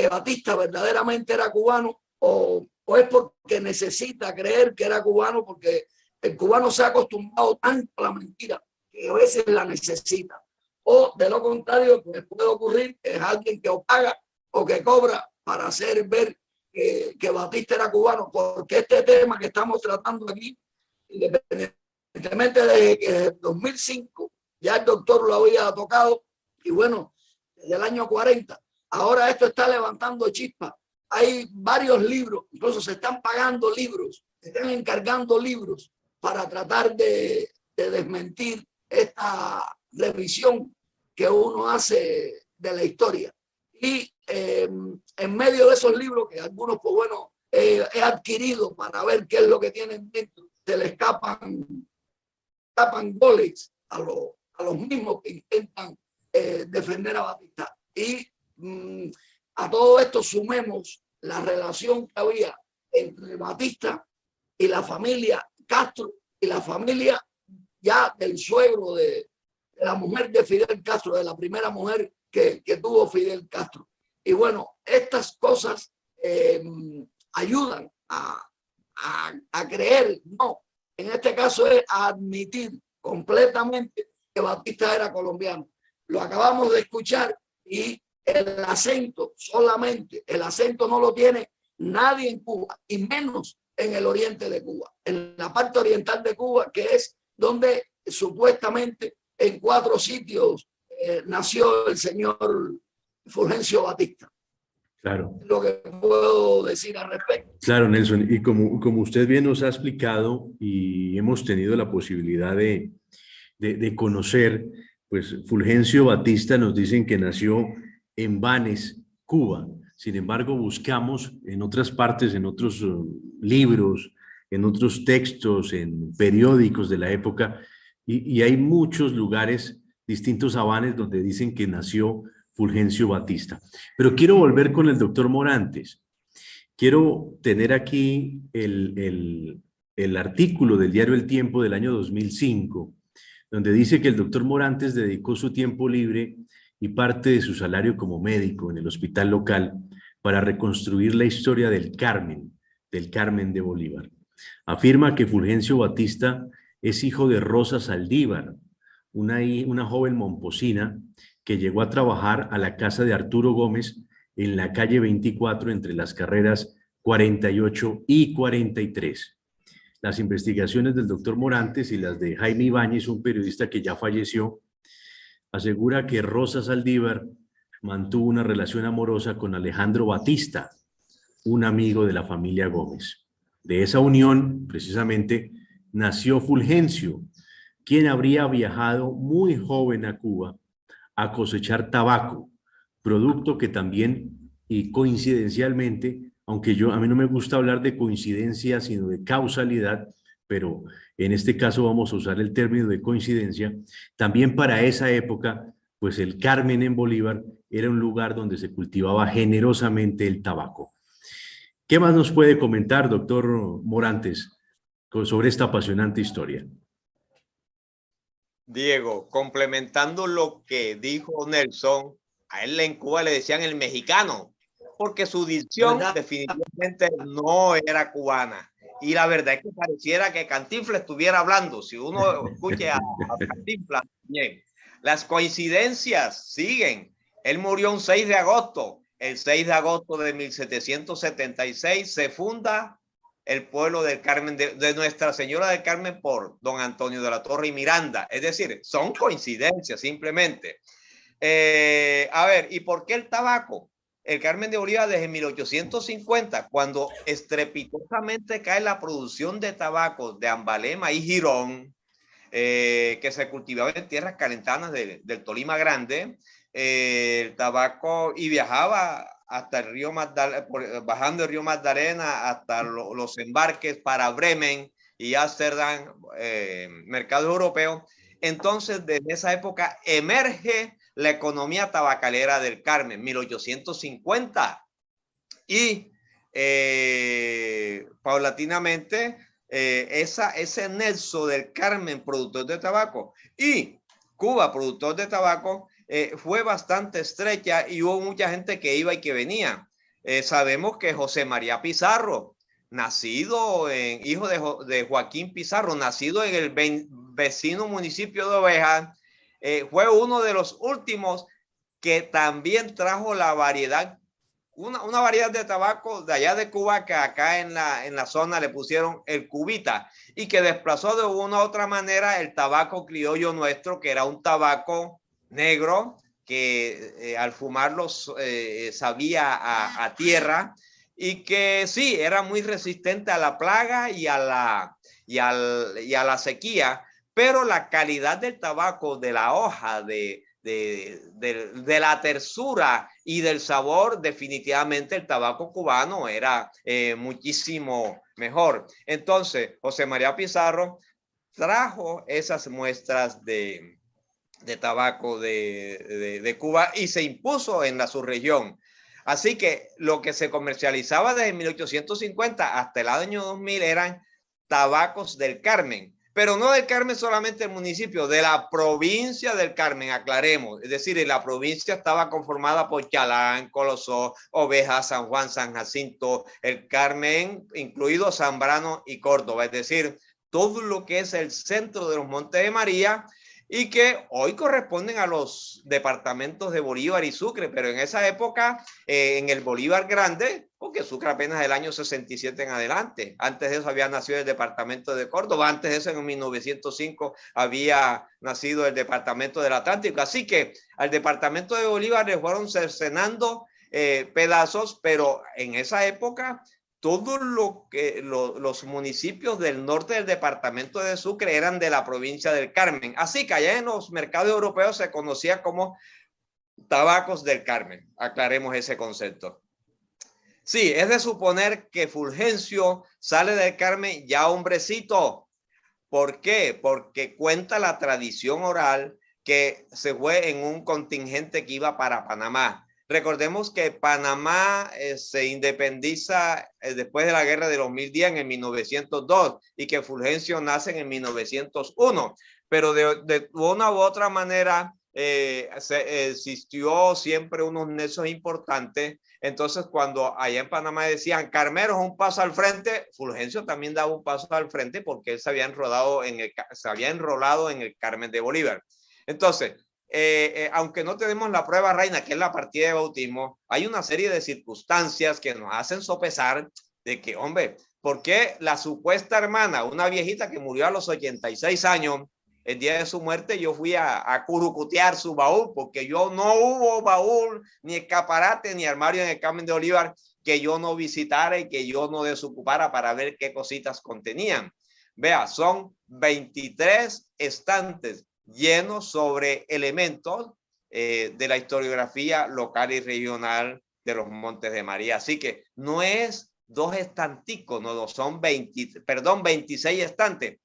Batista verdaderamente era cubano, o es porque necesita creer que era cubano, porque el cubano se ha acostumbrado tanto a la mentira que a veces la necesita. O de lo contrario, pues puede ocurrir que es alguien que o paga o que cobra para hacer ver que Batista era cubano, porque este tema que estamos tratando aquí, independientemente de que desde 2005 ya el doctor lo había tocado, y bueno, desde el año 40, ahora esto está levantando chispas. Hay varios libros, incluso se están pagando libros, se están encargando libros para tratar de desmentir esta revisión que uno hace de la historia. Y en medio de esos libros, que algunos, pues bueno, he adquirido para ver qué es lo que tienen dentro, se le escapan goles a los mismos que intentan defender a Batista. Y a todo esto sumemos la relación que había entre Batista y la familia Castro y la familia ya del suegro de la mujer de Fidel Castro, de la primera mujer que tuvo Fidel Castro. Y bueno, estas cosas ayudan a creer, no, en este caso es a admitir completamente que Batista era colombiano. Lo acabamos de escuchar y el acento no lo tiene nadie en Cuba, y menos en el oriente de Cuba, en la parte oriental de Cuba, que es donde supuestamente en 4 sitios nació el señor Fulgencio Batista. Claro. Lo que puedo decir al respecto. Claro, Nelson, y como usted bien nos ha explicado y hemos tenido la posibilidad de conocer, pues Fulgencio Batista nos dicen que nació en Banes, Cuba. Sin embargo, buscamos en otras partes, en otros libros, en otros textos, en periódicos de la época, y hay muchos lugares distintos a Banes donde dicen que nació Fulgencio Batista. Pero quiero volver con el doctor Morantes. Quiero tener aquí el artículo del diario El Tiempo del año 2005, donde dice que el doctor Morantes dedicó su tiempo libre y parte de su salario como médico en el hospital local para reconstruir la historia del Carmen de Bolívar. Afirma que Fulgencio Batista es hijo de Rosa Saldívar, una joven momposina que llegó a trabajar a la casa de Arturo Gómez en la calle 24 entre las carreras 48 y 43. Las investigaciones del doctor Morantes y las de Jaime Ibáñez, un periodista que ya falleció, asegura que Rosa Saldívar mantuvo una relación amorosa con Alejandro Batista, un amigo de la familia Gómez. De esa unión, precisamente, nació Fulgencio, quien habría viajado muy joven a Cuba a cosechar tabaco, producto que también, y coincidencialmente, aunque a mí no me gusta hablar de coincidencia, sino de causalidad, pero en este caso vamos a usar el término de coincidencia, también para esa época, pues el Carmen en Bolívar era un lugar donde se cultivaba generosamente el tabaco. ¿Qué más nos puede comentar, doctor Morantes, sobre esta apasionante historia? Diego, complementando lo que dijo Nelson, a él en Cuba le decían el mexicano, porque su dicción definitivamente no era cubana. Y la verdad es que pareciera que Cantinflas estuviera hablando. Si uno escucha a Cantinflas, bien. Las coincidencias siguen. Él murió un 6 de agosto. El 6 de agosto de 1776 se funda el pueblo del Carmen, de Nuestra Señora del Carmen por don Antonio de la Torre y Miranda. Es decir, son coincidencias simplemente. A ver, ¿y por qué el tabaco? El Carmen de Bolívar desde 1850, cuando estrepitosamente cae la producción de tabaco de Ambalema y Girón, que se cultivaba en tierras calentanas del Tolima Grande, el tabaco, y viajaba hasta el río Magdalena, bajando el río Magdalena hasta los embarques para Bremen y Ámsterdam, mercados europeos. Entonces, desde esa época emerge la economía tabacalera del Carmen, 1850. Y paulatinamente, ese nexo del Carmen, productor de tabaco, y Cuba, productor de tabaco, fue bastante estrecha y hubo mucha gente que iba y que venía. Sabemos que José María Pizarro, hijo de Joaquín Pizarro, nacido en el vecino municipio de Oveja, fue uno de los últimos que también trajo la variedad, una variedad de tabaco de allá de Cuba, que acá en la zona le pusieron el cubita, y que desplazó de una u otra manera el tabaco criollo nuestro, que era un tabaco negro que al fumarlo sabía a tierra, y que sí, era muy resistente a la plaga y a la sequía, pero la calidad del tabaco, de la hoja, de la tersura y del sabor, definitivamente el tabaco cubano era muchísimo mejor. Entonces, José María Pizarro trajo esas muestras de tabaco de Cuba y se impuso en la subregión. Así que lo que se comercializaba desde 1850 hasta el año 2000 eran tabacos del Carmen, pero no del Carmen solamente el municipio, de la provincia del Carmen, aclaremos. Es decir, la provincia estaba conformada por Chalán, Colosó, Oveja, San Juan, San Jacinto, el Carmen, incluido Zambrano y Córdoba. Es decir, todo lo que es el centro de los Montes de María, y que hoy corresponden a los departamentos de Bolívar y Sucre, pero en esa época, en el Bolívar Grande, porque Sucre apenas del año 67 en adelante. Antes de eso había nacido el departamento de Córdoba, antes de eso en 1905 había nacido el departamento del Atlántico. Así que al departamento de Bolívar le fueron cercenando pedazos, pero en esa época todo lo que los municipios del norte del departamento de Sucre eran de la provincia del Carmen. Así que allá en los mercados europeos se conocía como tabacos del Carmen. Aclaremos ese concepto. Sí, es de suponer que Fulgencio sale del Carmen ya hombrecito. ¿Por qué? Porque cuenta la tradición oral que se fue en un contingente que iba para Panamá. Recordemos que Panamá se independiza después de la guerra de los 1000 días en 1902 y que Fulgencio nace en 1901. Pero de una u otra manera, existió siempre unos nexos importantes. Entonces, cuando allá en Panamá decían Carmelo es un paso al frente, Fulgencio también daba un paso al frente porque él se había enrolado en el Carmen de Bolívar. Entonces, aunque no tenemos la prueba reina, que es la partida de bautismo, hay una serie de circunstancias que nos hacen sopesar de que, hombre, ¿por qué la supuesta hermana, una viejita que murió a los 86 años, el día de su muerte yo fui a curucutear su baúl, porque no hubo baúl, ni escaparate, ni armario en el Carmen de Bolívar que yo no visitara y que yo no desocupara para ver qué cositas contenían? Vea, son 23 estantes llenos sobre elementos de la historiografía local y regional de los Montes de María. Así que no es 2 estanticos, no, son 26 estantes.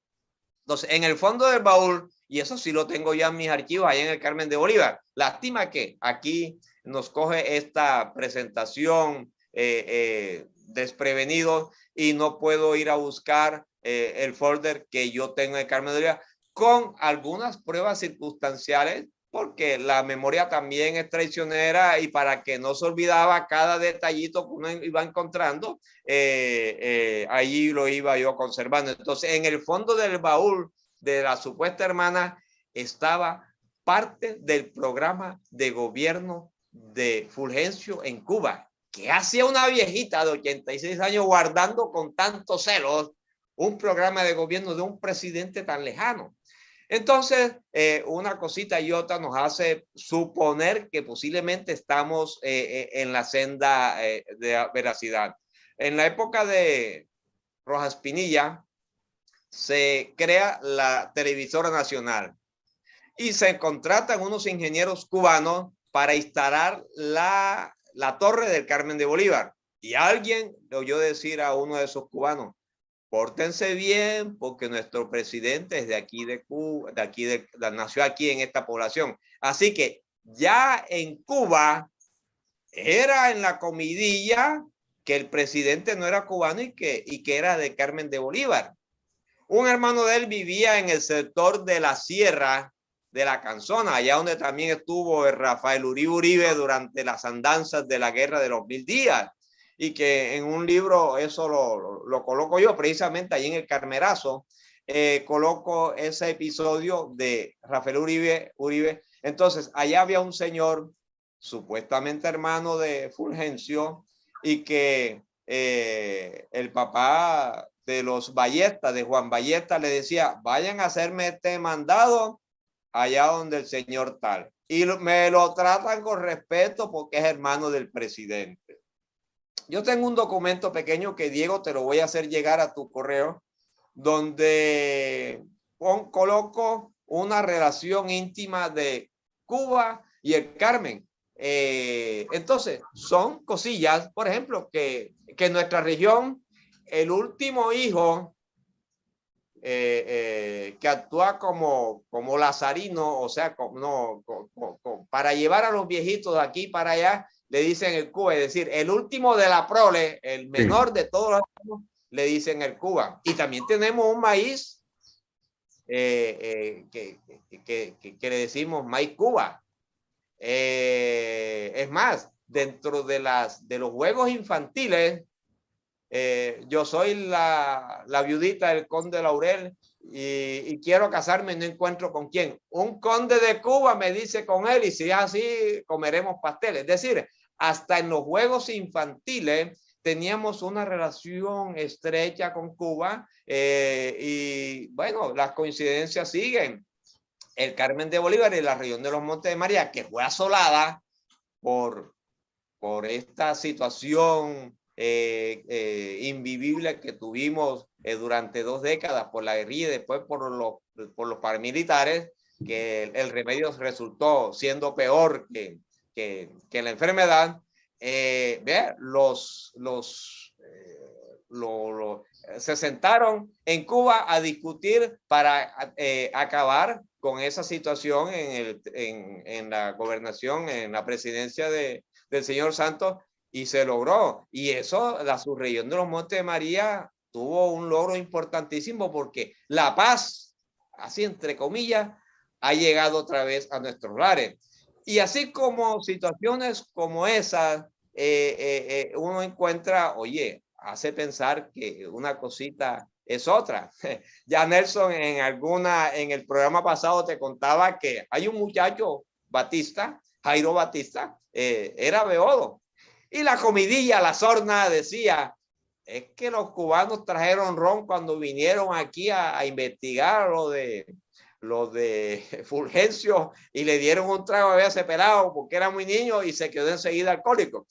Entonces, en el fondo del baúl, y eso sí lo tengo ya en mis archivos allá en el Carmen de Bolívar. Lástima que aquí nos coge esta presentación desprevenido y no puedo ir a buscar el folder que yo tengo en el Carmen de Bolívar con algunas pruebas circunstanciales, porque la memoria también es traicionera y para que no se olvidaba cada detallito que uno iba encontrando, allí lo iba yo conservando. Entonces, en el fondo del baúl de la supuesta hermana estaba parte del programa de gobierno de Fulgencio en Cuba. ¿Qué hacía una viejita de 86 años guardando con tantos celos un programa de gobierno de un presidente tan lejano? Entonces, una cosita y otra nos hace suponer que posiblemente estamos en la senda de veracidad. En la época de Rojas Pinilla se crea la Televisora Nacional y se contratan unos ingenieros cubanos para instalar la torre del Carmen de Bolívar. Y alguien le oyó decir a uno de esos cubanos: pórtense bien porque nuestro presidente es de aquí de Cuba, nació aquí en esta población. Así que ya en Cuba era en la comidilla que el presidente no era cubano y que era de Carmen de Bolívar. Un hermano de él vivía en el sector de la Sierra de la Canzona, allá donde también estuvo Rafael Uribe Uribe durante las andanzas de la Guerra de los 1000 días. Y que en un libro eso lo coloco yo, precisamente ahí en el Carmerazo, coloco ese episodio de Rafael Uribe. Entonces, allá había un señor, supuestamente hermano de Fulgencio, y que el papá de los Ballesta, de Juan Ballesta, le decía: vayan a hacerme este mandado allá donde el señor tal. Y me lo tratan con respeto porque es hermano del presidente. Yo tengo un documento pequeño que, Diego, te lo voy a hacer llegar a tu correo, donde coloco una relación íntima de Cuba y el Carmen. Entonces, son cosillas, por ejemplo, que en nuestra región, el último hijo que actúa como lazarino, o sea, para llevar a los viejitos de aquí para allá, le dicen el Cuba, es decir, el último de la prole, el menor de todos los, le dicen el Cuba. Y también tenemos un maíz que le decimos maíz Cuba. Es más, dentro de los juegos infantiles, yo soy la viudita del conde Laurel y quiero casarme y no encuentro con quién. Un conde de Cuba me dice con él, y si es así, comeremos pasteles. Es decir, hasta en los juegos infantiles teníamos una relación estrecha con Cuba, y bueno, las coincidencias siguen. El Carmen de Bolívar y la región de los Montes de María, que fue asolada por esta situación invivible que tuvimos durante 2 décadas por la guerrilla y después por los paramilitares, que el remedio resultó siendo peor que la enfermedad. Se sentaron en Cuba a discutir para acabar con esa situación en la gobernación, en la presidencia del señor Santos, y se logró. Y eso, la subregión de los Montes de María tuvo un logro importantísimo, porque la paz, así entre comillas, ha llegado otra vez a nuestros hogares. Y así como situaciones como esas, uno encuentra, oye, hace pensar que una cosita es otra. Ya Nelson en el programa pasado te contaba que hay un muchacho Batista, Jairo Batista, era beodo. Y la comidilla, la sorna decía, es que los cubanos trajeron ron cuando vinieron aquí a investigar lo de Fulgencio y le dieron un trago a ese pelado porque era muy niño y se quedó enseguida alcohólico.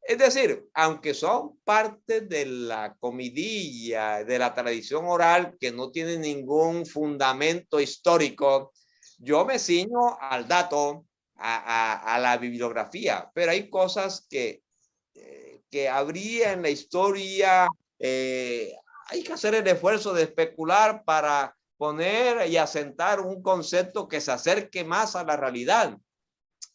Es decir, aunque son parte de la comidilla, de la tradición oral que no tiene ningún fundamento histórico, yo me ciño al dato, a la bibliografía, pero hay cosas que habría en la historia. Hay que hacer el esfuerzo de especular para poner y asentar un concepto que se acerque más a la realidad.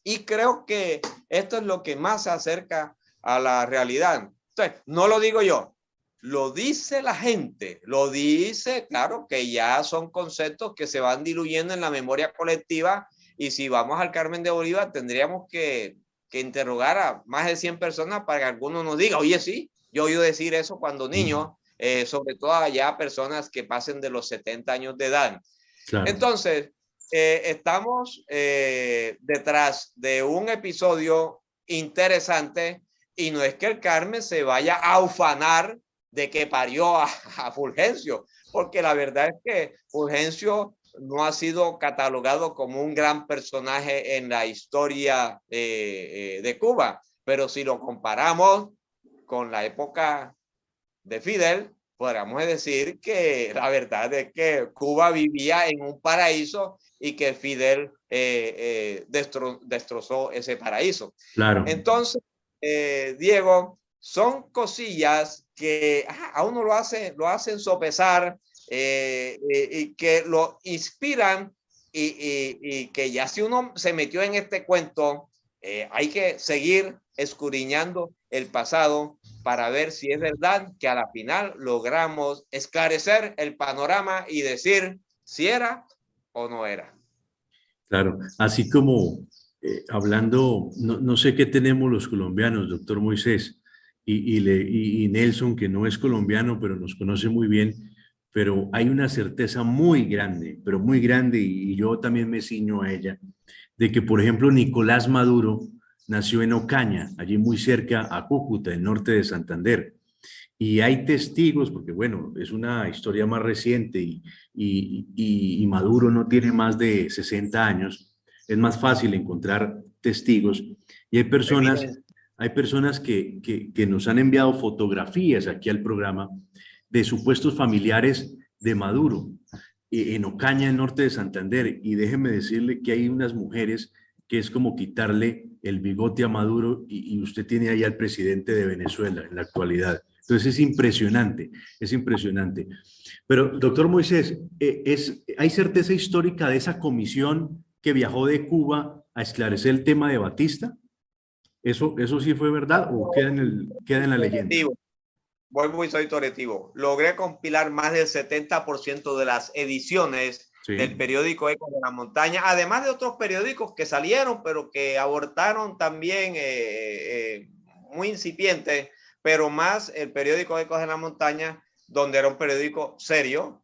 Y creo que esto es lo que más se acerca a la realidad. Entonces, no lo digo yo, lo dice la gente, lo dice, claro, que ya son conceptos que se van diluyendo en la memoria colectiva. Y si vamos al Carmen de Bolívar, tendríamos que interrogar a más de 100 personas para que alguno nos diga, oye, sí, yo oí decir eso cuando niño, sobre todo allá personas que pasen de los 70 años de edad. Claro. Entonces, estamos detrás de un episodio interesante y no es que el Carmen se vaya a ufanar de que parió a Fulgencio, porque la verdad es que Fulgencio no ha sido catalogado como un gran personaje en la historia de Cuba, pero si lo comparamos con la época de Fidel, podríamos decir que la verdad es que Cuba vivía en un paraíso y que Fidel destrozó ese paraíso. Claro. Entonces, Diego, son cosillas que a uno lo hacen sopesar, y que lo inspiran y que ya si uno se metió en este cuento, hay que seguir escudriñando el pasado para ver si es verdad que a la final logramos esclarecer el panorama y decir si era o no era. Claro, así como hablando, no sé qué tenemos los colombianos, doctor Moisés, y Nelson, que no es colombiano, pero nos conoce muy bien, pero hay una certeza muy grande, pero muy grande, y yo también me ciño a ella, de que, por ejemplo, Nicolás Maduro nació en Ocaña, allí muy cerca a Cúcuta, el norte de Santander. Y hay testigos, porque bueno, es una historia más reciente y Maduro no tiene más de 60 años, es más fácil encontrar testigos. Y hay personas que nos han enviado fotografías aquí al programa de supuestos familiares de Maduro en Ocaña, el norte de Santander. Y déjeme decirle que hay unas mujeres que es como quitarle el bigote a Maduro y usted tiene ahí al presidente de Venezuela en la actualidad. Entonces es impresionante, es impresionante. Pero, doctor Moisés, ¿hay certeza histórica de esa comisión que viajó de Cuba a esclarecer el tema de Batista? ¿Eso sí fue verdad o queda en la leyenda? Voy muy retroactivo. Logré compilar más del 70% de las ediciones del periódico Ecos de la Montaña, además de otros periódicos que salieron, pero que abortaron también, muy incipientes, pero más el periódico Ecos de la Montaña, donde era un periódico serio.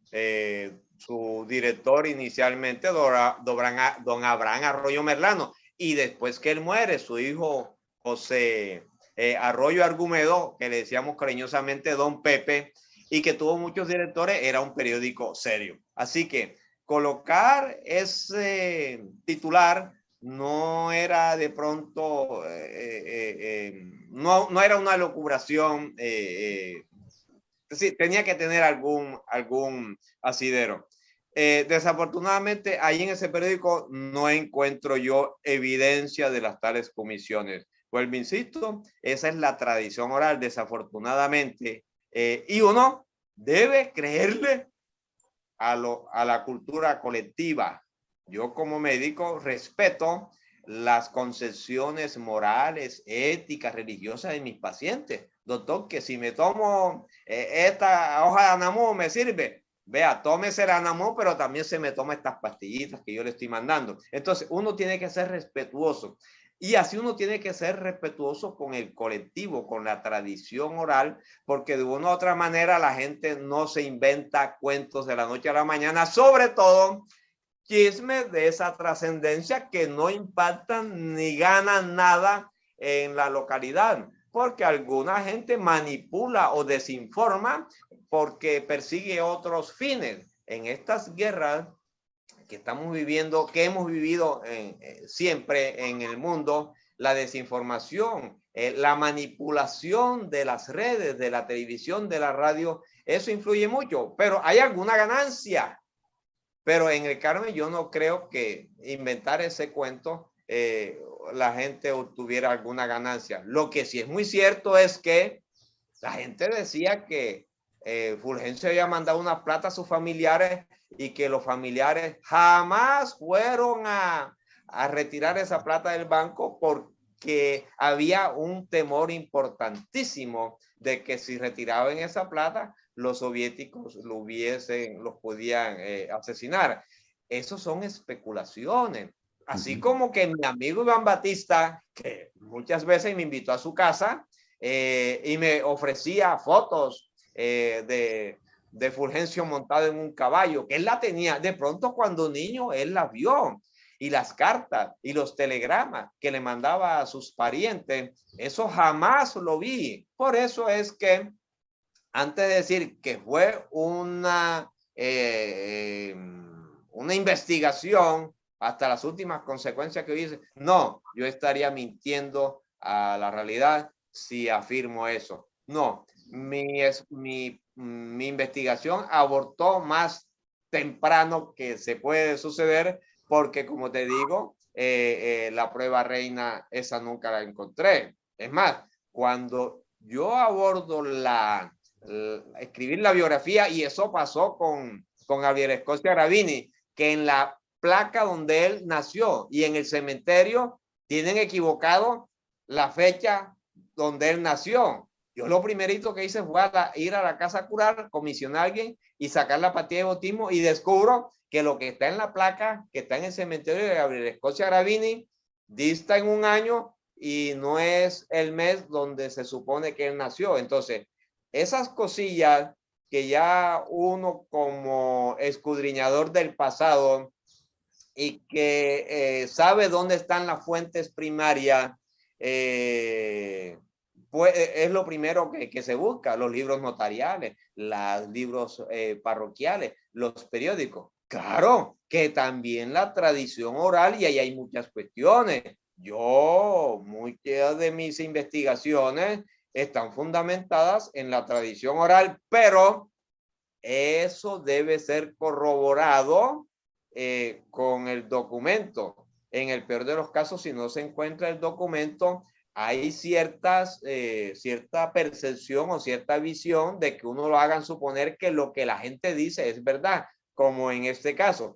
Su director inicialmente, don Abraham Arroyo Merlano, y después que él muere, su hijo José Arroyo Argumedo, que le decíamos cariñosamente Don Pepe, y que tuvo muchos directores, era un periódico serio. Así que colocar ese titular no era de pronto, no era una locubración, sí, tenía que tener algún asidero. Desafortunadamente, ahí en ese periódico no encuentro yo evidencia de las tales comisiones. Vuelvo, insisto, esa es la tradición oral, desafortunadamente, y uno debe creerle a la cultura colectiva. Yo como médico respeto las concepciones morales, éticas, religiosas de mis pacientes. Doctor, que si me tomo esta hoja de anamú me sirve. vea, tómese el Anamó, pero también se me toma estas pastillitas que yo le estoy mandando. Entonces, uno tiene que ser respetuoso. Y así uno tiene que ser respetuoso con el colectivo, con la tradición oral, porque de una u otra manera la gente no se inventa cuentos de la noche a la mañana, sobre todo chismes de esa trascendencia que no impactan ni ganan nada en la localidad, porque alguna gente manipula o desinforma porque persigue otros fines. En estas guerras que estamos viviendo, que hemos vivido siempre en el mundo, la desinformación, la manipulación de las redes, de la televisión, de la radio, eso influye mucho, pero hay alguna ganancia. Pero en el Carmen yo no creo que inventar ese cuento la gente obtuviera alguna ganancia. Lo que sí es muy cierto es que la gente decía que Fulgencio había mandado una plata a sus familiares y que los familiares jamás fueron a retirar esa plata del banco porque había un temor importantísimo de que si retiraban esa plata, los soviéticos los podían asesinar. Esos son especulaciones. Así como que mi amigo Iván Batista, que muchas veces me invitó a su casa y me ofrecía fotos de Fulgencio montado en un caballo, que él la tenía. De pronto, cuando niño, él la vio. Y las cartas y los telegramas que le mandaba a sus parientes, eso jamás lo vi. Por eso es que, antes de decir que fue una investigación hasta las últimas consecuencias que dice, no, yo estaría mintiendo a la realidad si afirmo eso. No, mi investigación abortó más temprano que se puede suceder porque, como te digo, la prueba reina, esa nunca la encontré. Es más, cuando yo abordo escribir la biografía, y eso pasó con Gabriel Escocia Gravini, que en la placa donde él nació y en el cementerio tienen equivocado la fecha donde él nació. Yo lo primerito que hice fue ir a la casa cural, comisionar a alguien y sacar la partida de bautismo, y descubro que lo que está en la placa, que está en el cementerio de Gabriel Escocia Gravini, dista en un año y no es el mes donde se supone que él nació. Entonces, esas cosillas que ya uno como escudriñador del pasado y que sabe dónde están las fuentes primarias, pues es lo primero que se busca: los libros notariales, los libros parroquiales, los periódicos. Claro que también la tradición oral, y ahí hay muchas cuestiones. Muchas de mis investigaciones están fundamentadas en la tradición oral, pero eso debe ser corroborado con el documento. En el peor de los casos, si no se encuentra el documento, hay cierta percepción o cierta visión de que uno lo hagan suponer que lo que la gente dice es verdad, como en este caso.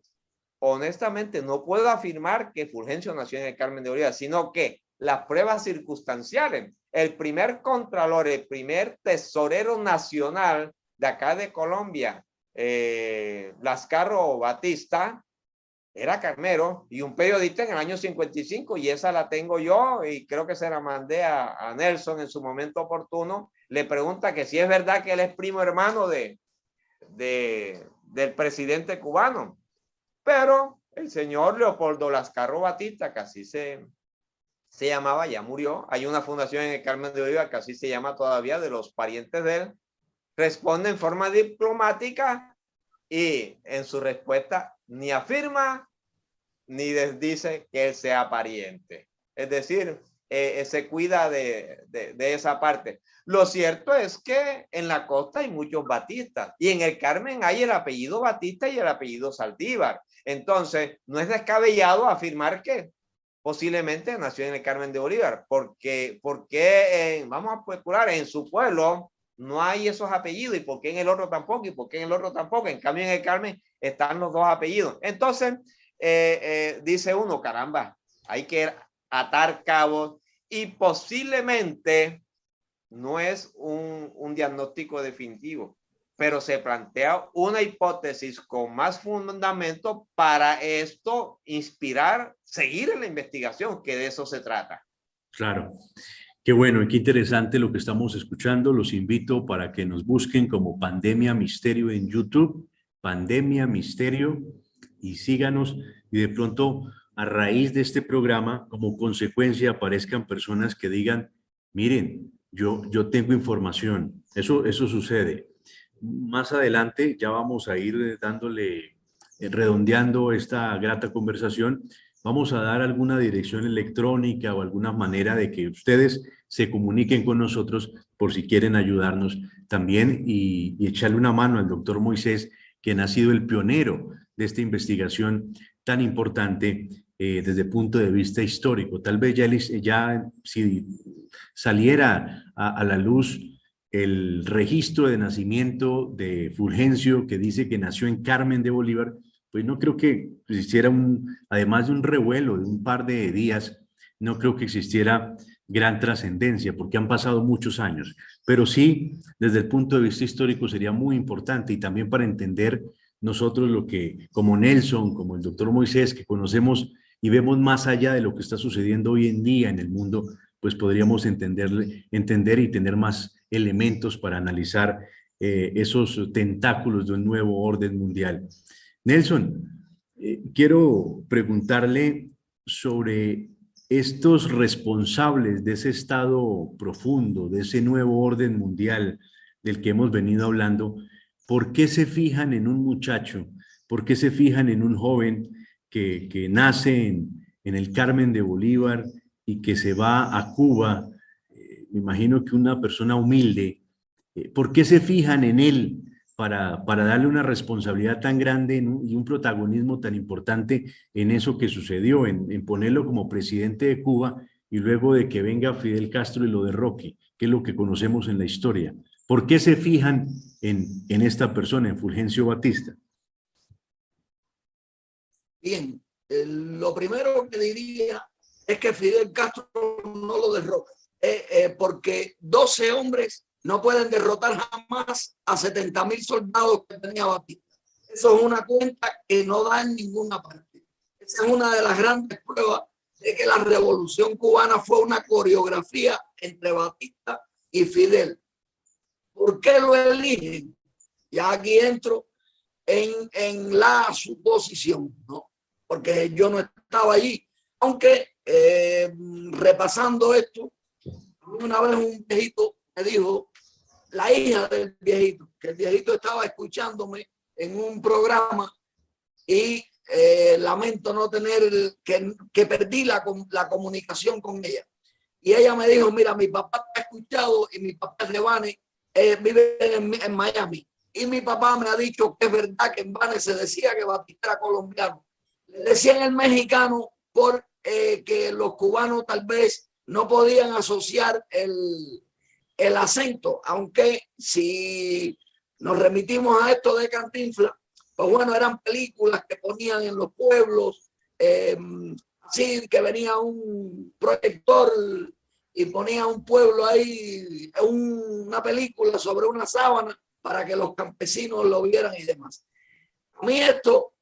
Honestamente, no puedo afirmar que Fulgencio nació en el Carmen de Bolívar, sino que las pruebas circunstanciales, el primer contralor, el primer tesorero nacional de acá de Colombia, Lascarro Batista, era carnero, y un periodista en el año 55, y esa la tengo yo, y creo que se la mandé a Nelson en su momento oportuno. Le pregunta que si es verdad que él es primo hermano del presidente cubano. Pero el señor Leopoldo Lascarro Batista, que así se llamaba, ya murió. Hay una fundación en el Carmen de Bolívar que así se llama todavía, de los parientes de él. Responde en forma diplomática y en su respuesta ni afirma ni dice que él sea pariente. Es decir, se cuida de esa parte. Lo cierto es que en la costa hay muchos Batistas, y en el Carmen hay el apellido Batista y el apellido Saldívar. Entonces, no es descabellado afirmar que posiblemente nació en el Carmen de Bolívar, porque vamos a especular, en su pueblo no hay esos apellidos, y por qué en el otro tampoco, y por qué en el otro tampoco. En cambio, en el Carmen están los dos apellidos. Entonces, dice uno, caramba, hay que atar cabos, y posiblemente no es un diagnóstico definitivo, pero se plantea una hipótesis con más fundamento para esto inspirar, seguir en la investigación, que de eso se trata. Claro. Qué bueno y qué interesante lo que estamos escuchando. Los invito para que nos busquen como Pandemia Misterio en YouTube, Pandemia Misterio, y síganos. Y de pronto, a raíz de este programa, como consecuencia, aparezcan personas que digan, miren, yo tengo información. Eso sucede. Más adelante ya vamos a ir dándole, redondeando esta grata conversación. Vamos a dar alguna dirección electrónica o alguna manera de que ustedes se comuniquen con nosotros por si quieren ayudarnos también y echarle una mano al doctor Moisés, quien ha sido el pionero de esta investigación tan importante desde el punto de vista histórico. Tal vez ya si saliera a la luz el registro de nacimiento de Fulgencio, que dice que nació en Carmen de Bolívar, pues no creo que existiera además de un revuelo de un par de días, no creo que existiera gran trascendencia, porque han pasado muchos años. Pero sí, desde el punto de vista histórico sería muy importante y también para entender nosotros lo que, como Nelson, como el doctor Moisés, que conocemos y vemos más allá de lo que está sucediendo hoy en día en el mundo, pues podríamos entender y tener más elementos para analizar esos tentáculos de un nuevo orden mundial. Nelson, quiero preguntarle sobre estos responsables de ese estado profundo, de ese nuevo orden mundial del que hemos venido hablando. ¿Por qué se fijan en un muchacho? ¿Por qué se fijan en un joven que nace en el Carmen de Bolívar y que se va a Cuba? Me imagino que una persona humilde. ¿Por qué se fijan en él para darle una responsabilidad tan grande, ¿no? Y un protagonismo tan importante en eso que sucedió, en ponerlo como presidente de Cuba y luego de que venga Fidel Castro y lo derroque, que es lo que conocemos en la historia? ¿Por qué se fijan en esta persona, en Fulgencio Batista? Bien, lo primero que diría es que Fidel Castro no lo derrota, porque 12 hombres no pueden derrotar jamás a 70.000 soldados que tenía Batista. Eso es una cuenta que no da en ninguna parte. Esa es una de las grandes pruebas de que la revolución cubana fue una coreografía entre Batista y Fidel. ¿Por qué lo eligen? Ya aquí entro en la suposición, ¿no? Porque yo no estaba allí. Aunque repasando esto, una vez un viejito me dijo, la hija del viejito, que el viejito estaba escuchándome en un programa y lamento no tener, que perdí la comunicación con ella. Y ella me dijo, mira, mi papá te ha escuchado y mi papá es de Banes, vive en Miami. Y mi papá me ha dicho que es verdad que en Banes se decía que Batista era colombiano. Le decían el mexicano por que los cubanos tal vez no podían asociar el acento, aunque si nos remitimos a esto de Cantinflas, pues bueno, eran películas que ponían en los pueblos, así que venía un proyector y ponía un pueblo ahí, una película sobre una sábana para que los campesinos lo vieran y demás. A mí esto,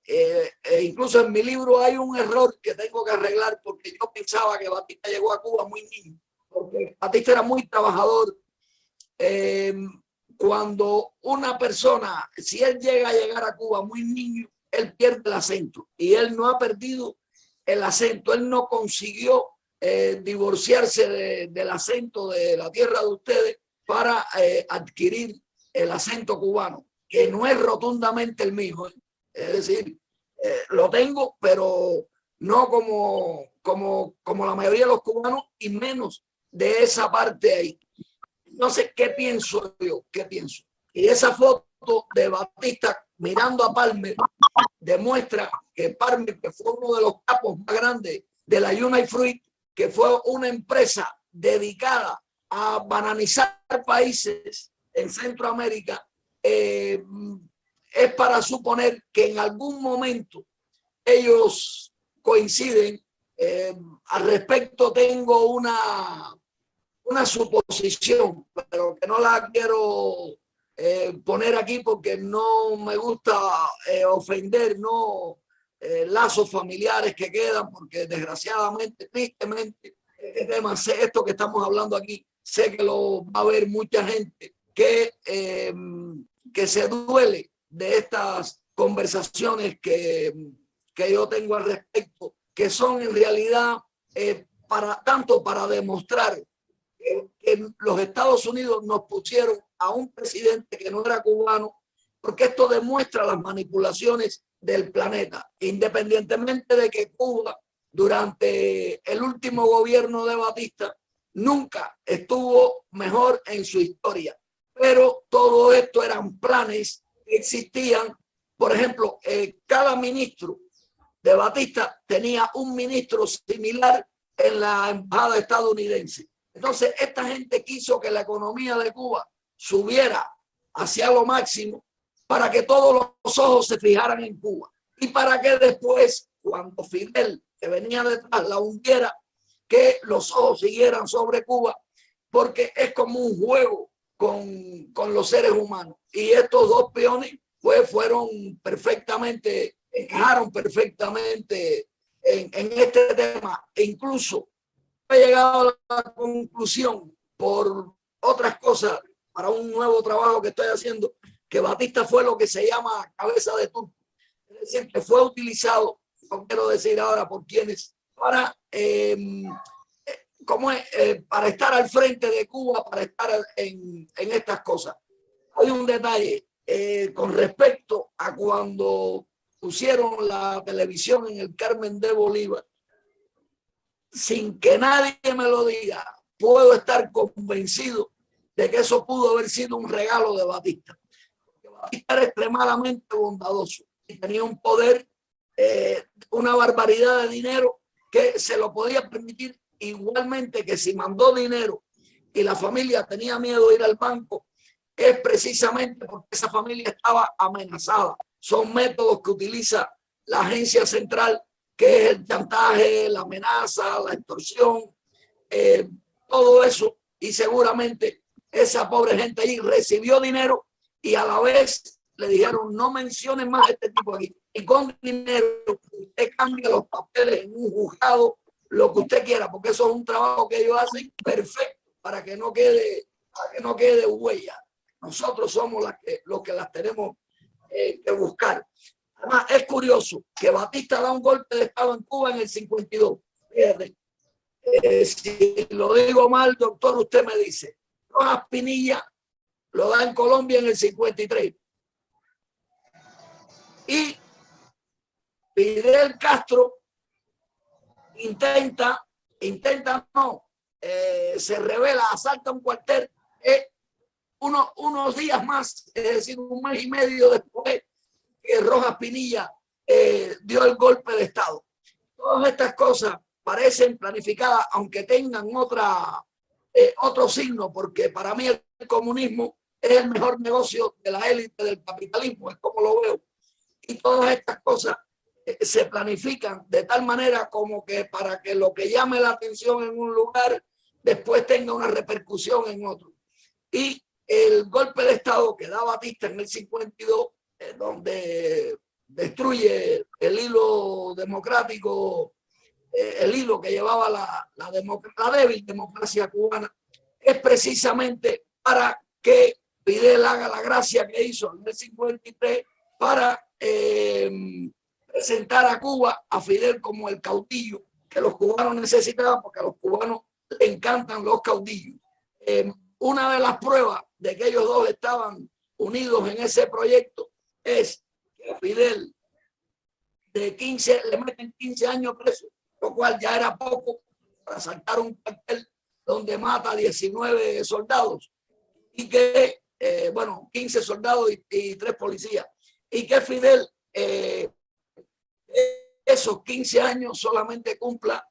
incluso en mi libro hay un error que tengo que arreglar porque yo pensaba que Batista llegó a Cuba muy niño, porque Batista era muy trabajador. Cuando una persona, si él llega a llegar a Cuba muy niño, él pierde el acento y él no ha perdido el acento. Él no consiguió divorciarse del acento de la tierra de ustedes para adquirir el acento cubano, que no es rotundamente el mismo. Es decir, lo tengo, pero no como la mayoría de los cubanos y menos de esa parte ahí. Entonces, ¿qué pienso yo? ¿Qué pienso? Y esa foto de Batista mirando a Palmer demuestra que Palmer, que fue uno de los capos más grandes de la United Fruit, que fue una empresa dedicada a bananizar países en Centroamérica, es para suponer que en algún momento ellos coinciden. Al respecto tengo una suposición, pero que no la quiero poner aquí porque no me gusta ofender, no lazos familiares que quedan, porque desgraciadamente, tristemente, este tema, esto que estamos hablando aquí, sé que lo va a ver mucha gente que se duele de estas conversaciones que yo tengo al respecto, que son en realidad tanto para demostrar que los Estados Unidos nos pusieron a un presidente que no era cubano, porque esto demuestra las manipulaciones del planeta, independientemente de que Cuba durante el último gobierno de Batista nunca estuvo mejor en su historia, pero todo esto eran planes que existían. Por ejemplo, cada ministro de Batista tenía un ministro similar en la embajada estadounidense. Entonces, esta gente quiso que la economía de Cuba subiera hacia lo máximo para que todos los ojos se fijaran en Cuba y para que después, cuando Fidel, que venía detrás, la hundiera, que los ojos siguieran sobre Cuba, porque es como un juego con los seres humanos. Y estos dos peones pues encajaron perfectamente en este tema. E incluso he llegado a la conclusión, por otras cosas, para un nuevo trabajo que estoy haciendo, que Batista fue lo que se llama cabeza de turco. Es decir, que fue utilizado, no quiero decir ahora por quiénes, para, para estar al frente de Cuba, para estar en estas cosas. Hay un detalle con respecto a cuando pusieron la televisión en el Carmen de Bolívar, sin que nadie me lo diga, puedo estar convencido de que eso pudo haber sido un regalo de Batista. Batista era extremadamente bondadoso y tenía un poder, una barbaridad de dinero que se lo podía permitir, igualmente que si mandó dinero y la familia tenía miedo de ir al banco, es precisamente porque esa familia estaba amenazada. Son métodos que utiliza la agencia central, que es el chantaje, la amenaza, la extorsión, todo eso. Y seguramente esa pobre gente ahí recibió dinero y a la vez le dijeron: no menciones más a este tipo aquí. Y con dinero usted cambia los papeles en un juzgado, lo que usted quiera, porque eso es un trabajo que ellos hacen perfecto para que no quede huella. Nosotros somos los que las tenemos que buscar. Además, es curioso que Batista da un golpe de Estado en Cuba en el 52. Fíjate, si lo digo mal, doctor, usted me dice. Rojas Pinilla lo da en Colombia en el 53. Y Fidel Castro se revela, asalta un cuartel unos días más, es decir, un mes y medio después que Rojas Pinilla dio el golpe de Estado. Todas estas cosas parecen planificadas, aunque tengan otro signo, porque para mí el comunismo es el mejor negocio de la élite del capitalismo, es como lo veo. Y todas estas cosas se planifican de tal manera como que para que lo que llame la atención en un lugar después tenga una repercusión en otro. Y el golpe de Estado que da Batista en el 52, donde destruye el hilo democrático, el hilo que llevaba la débil democracia cubana, es precisamente para que Fidel haga la gracia que hizo en el 53 para presentar a Cuba a Fidel como el caudillo que los cubanos necesitaban, porque a los cubanos les encantan los caudillos. Una de las pruebas de que ellos dos estaban unidos en ese proyecto es que a Fidel le meten 15 años preso, lo cual ya era poco para asaltar un cuartel donde mata a 19 soldados y que, 15 soldados y 3 policías, y que Fidel esos 15 años solamente cumpla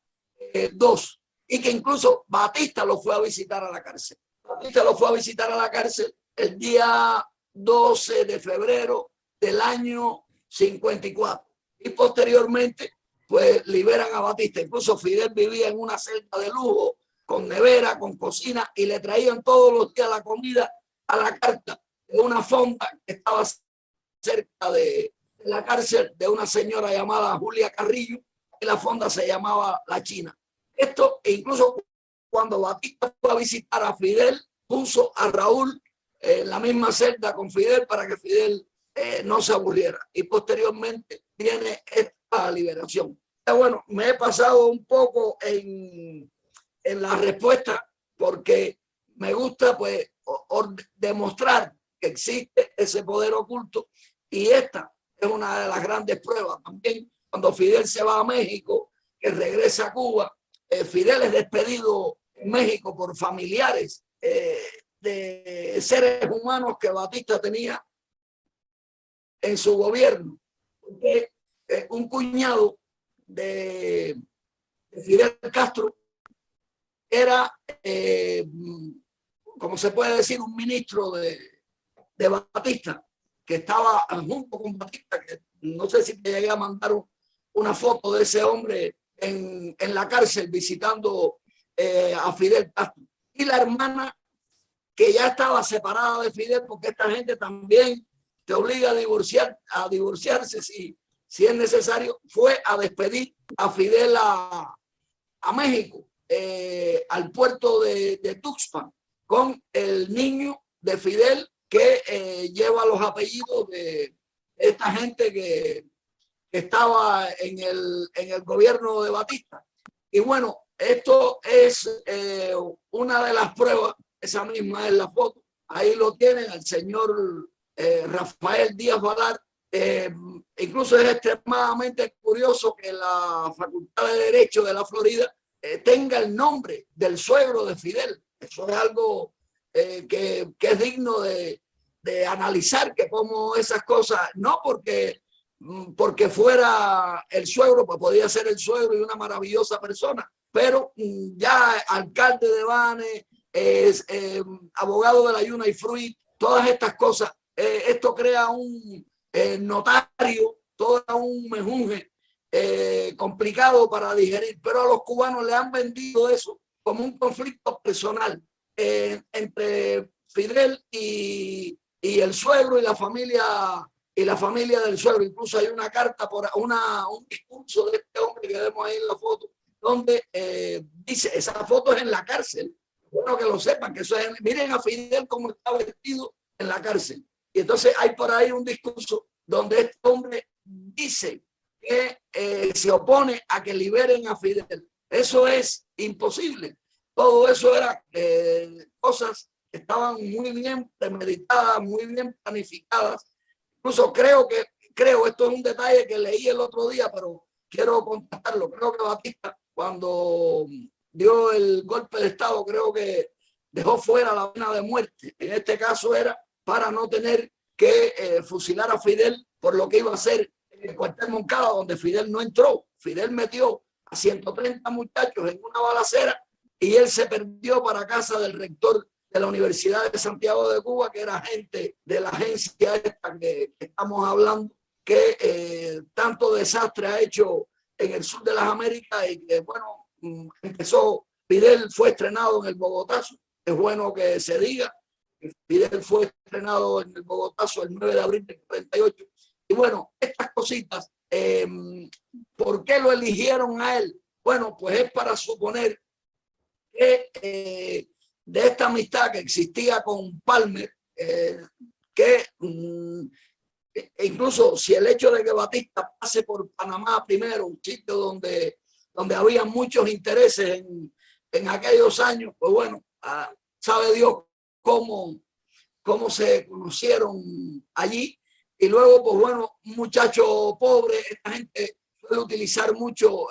2, y que incluso Batista lo fue a visitar a la cárcel. Batista lo fue a visitar a la cárcel el día 12 de febrero del año 54 y posteriormente pues liberan a Batista. Incluso Fidel vivía en una celda de lujo con nevera, con cocina, y le traían todos los días la comida a la carta de una fonda que estaba cerca de la cárcel de una señora llamada Julia Carrillo, y la fonda se llamaba La China. Esto, e incluso cuando Batista fue a visitar a Fidel, puso a Raúl en la misma celda con Fidel para que Fidel no se aburriera. Y posteriormente viene esta liberación. Bueno, me he pasado un poco en la respuesta porque me gusta pues demostrar que existe ese poder oculto, y esta es una de las grandes pruebas. También cuando Fidel se va a México, que regresa a Cuba, Fidel es despedido en México por familiares de seres humanos que Batista tenía en su gobierno. Porque un cuñado de Fidel Castro era, como se puede decir, un ministro de Batista, que estaba junto con Batista, que no sé si te llegué a mandar una foto de ese hombre en la cárcel visitando a Fidel Castro. Y la hermana, que ya estaba separada de Fidel, porque esta gente también te obliga a divorciarse si es necesario, fue a despedir a Fidel a México, al puerto de Tuxpan, con el niño de Fidel que lleva los apellidos de esta gente que estaba en el gobierno de Batista. Y bueno, esto es una de las pruebas. Esa misma es la foto. Ahí lo tienen al señor Rafael Díaz Balar. Incluso es extremadamente curioso que la Facultad de Derecho de la Florida tenga el nombre del suegro de Fidel. Eso es algo que es digno de analizar, que como esas cosas, no porque fuera el suegro, pues podía ser el suegro y una maravillosa persona, pero ya alcalde de Banes, abogado de la Yuna y Fruit, todas estas cosas, esto crea un notario, todo un mejunje complicado para digerir, pero a los cubanos le han vendido eso como un conflicto personal entre Fidel y el suegro y la familia del suegro. Incluso hay una carta, un discurso de este hombre que vemos ahí en la foto, donde dice, esa foto es en la cárcel. Bueno, que lo sepan, que eso es, miren a Fidel cómo está vestido en la cárcel. Y entonces hay por ahí un discurso donde este hombre dice que se opone a que liberen a Fidel. Eso es imposible. Todo eso era cosas que estaban muy bien premeditadas, muy bien planificadas. Incluso creo, esto es un detalle que leí el otro día, pero quiero contestarlo. Creo que Batista, cuando dio el golpe de Estado, creo que dejó fuera la pena de muerte. En este caso era para no tener que fusilar a Fidel por lo que iba a hacer en el cuartel Moncada, donde Fidel no entró. Fidel metió a 130 muchachos en una balacera y él se perdió para casa del rector de la Universidad de Santiago de Cuba, que era gente de la agencia esta que estamos hablando, que tanto desastre ha hecho en el sur de las Américas, y que, bueno, Fidel fue estrenado en el Bogotazo. Es bueno que se diga, Fidel fue estrenado en el Bogotazo el 9 de abril del 48. Y bueno, estas cositas, ¿por qué lo eligieron a él? Bueno, pues es para suponer que de esta amistad que existía con Palmer, que incluso si el hecho de que Batista pase por Panamá primero, un sitio donde había muchos intereses en aquellos años, pues bueno, sabe Dios cómo se conocieron allí. Y luego, pues bueno, un muchacho pobre, esta gente suele utilizar mucho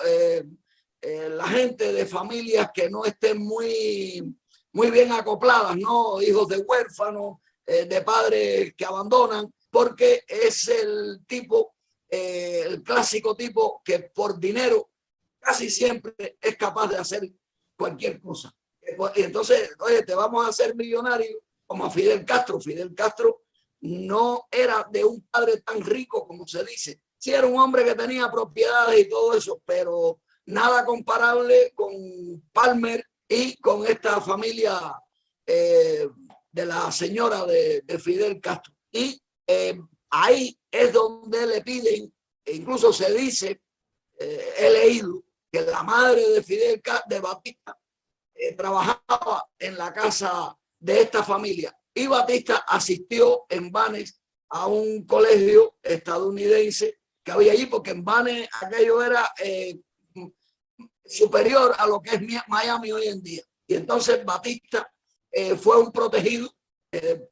la gente de familias que no estén muy bien acopladas, ¿no? Hijos de huérfanos, de padres que abandonan, porque es el tipo, el clásico tipo que por dinero casi siempre es capaz de hacer cualquier cosa. Y entonces, oye, te vamos a hacer millonario, como a Fidel Castro. Fidel Castro no era de un padre tan rico como se dice. Sí, era un hombre que tenía propiedades y todo eso, pero nada comparable con Palmer y con esta familia de de la señora de Fidel Castro. Y ahí es donde le piden, e incluso se dice, he leído, que la madre de Fidel Castro, de Batista, trabajaba en la casa de esta familia. Y Batista asistió en Banes a un colegio estadounidense que había allí, porque en Banes aquello era superior a lo que es Miami hoy en día. Y entonces Batista fue un protegido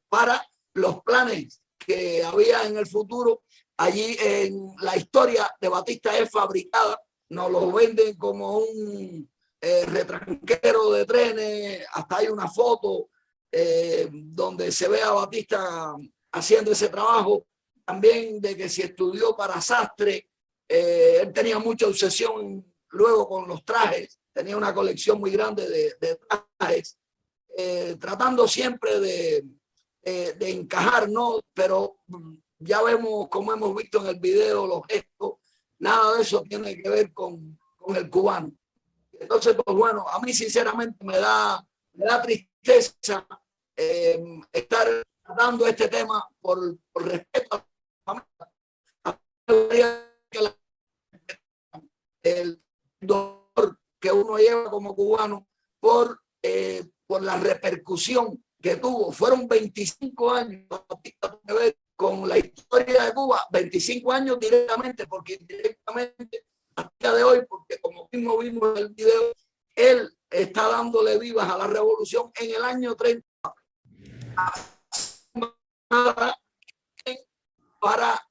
para los planes que había en el futuro. Allí en la historia de Batista es fabricada, nos lo venden como un retranquero de trenes, hasta hay una foto donde se ve a Batista haciendo ese trabajo, también de que si estudió para sastre, él tenía mucha obsesión luego con los trajes, tenía una colección muy grande de trajes, tratando siempre de encajar, ¿no? Pero ya vemos, como hemos visto en el video, los gestos, nada de eso tiene que ver con el cubano. Entonces, pues bueno, a mí sinceramente me da tristeza estar tratando este tema por respeto a el dolor que uno lleva como cubano por la repercusión que tuvo. Fueron 25 años con la historia de Cuba, 25 años directamente, porque indirectamente hasta el día de hoy, porque como mismo vimos en el video, él está dándole vivas a la revolución en el año 30 para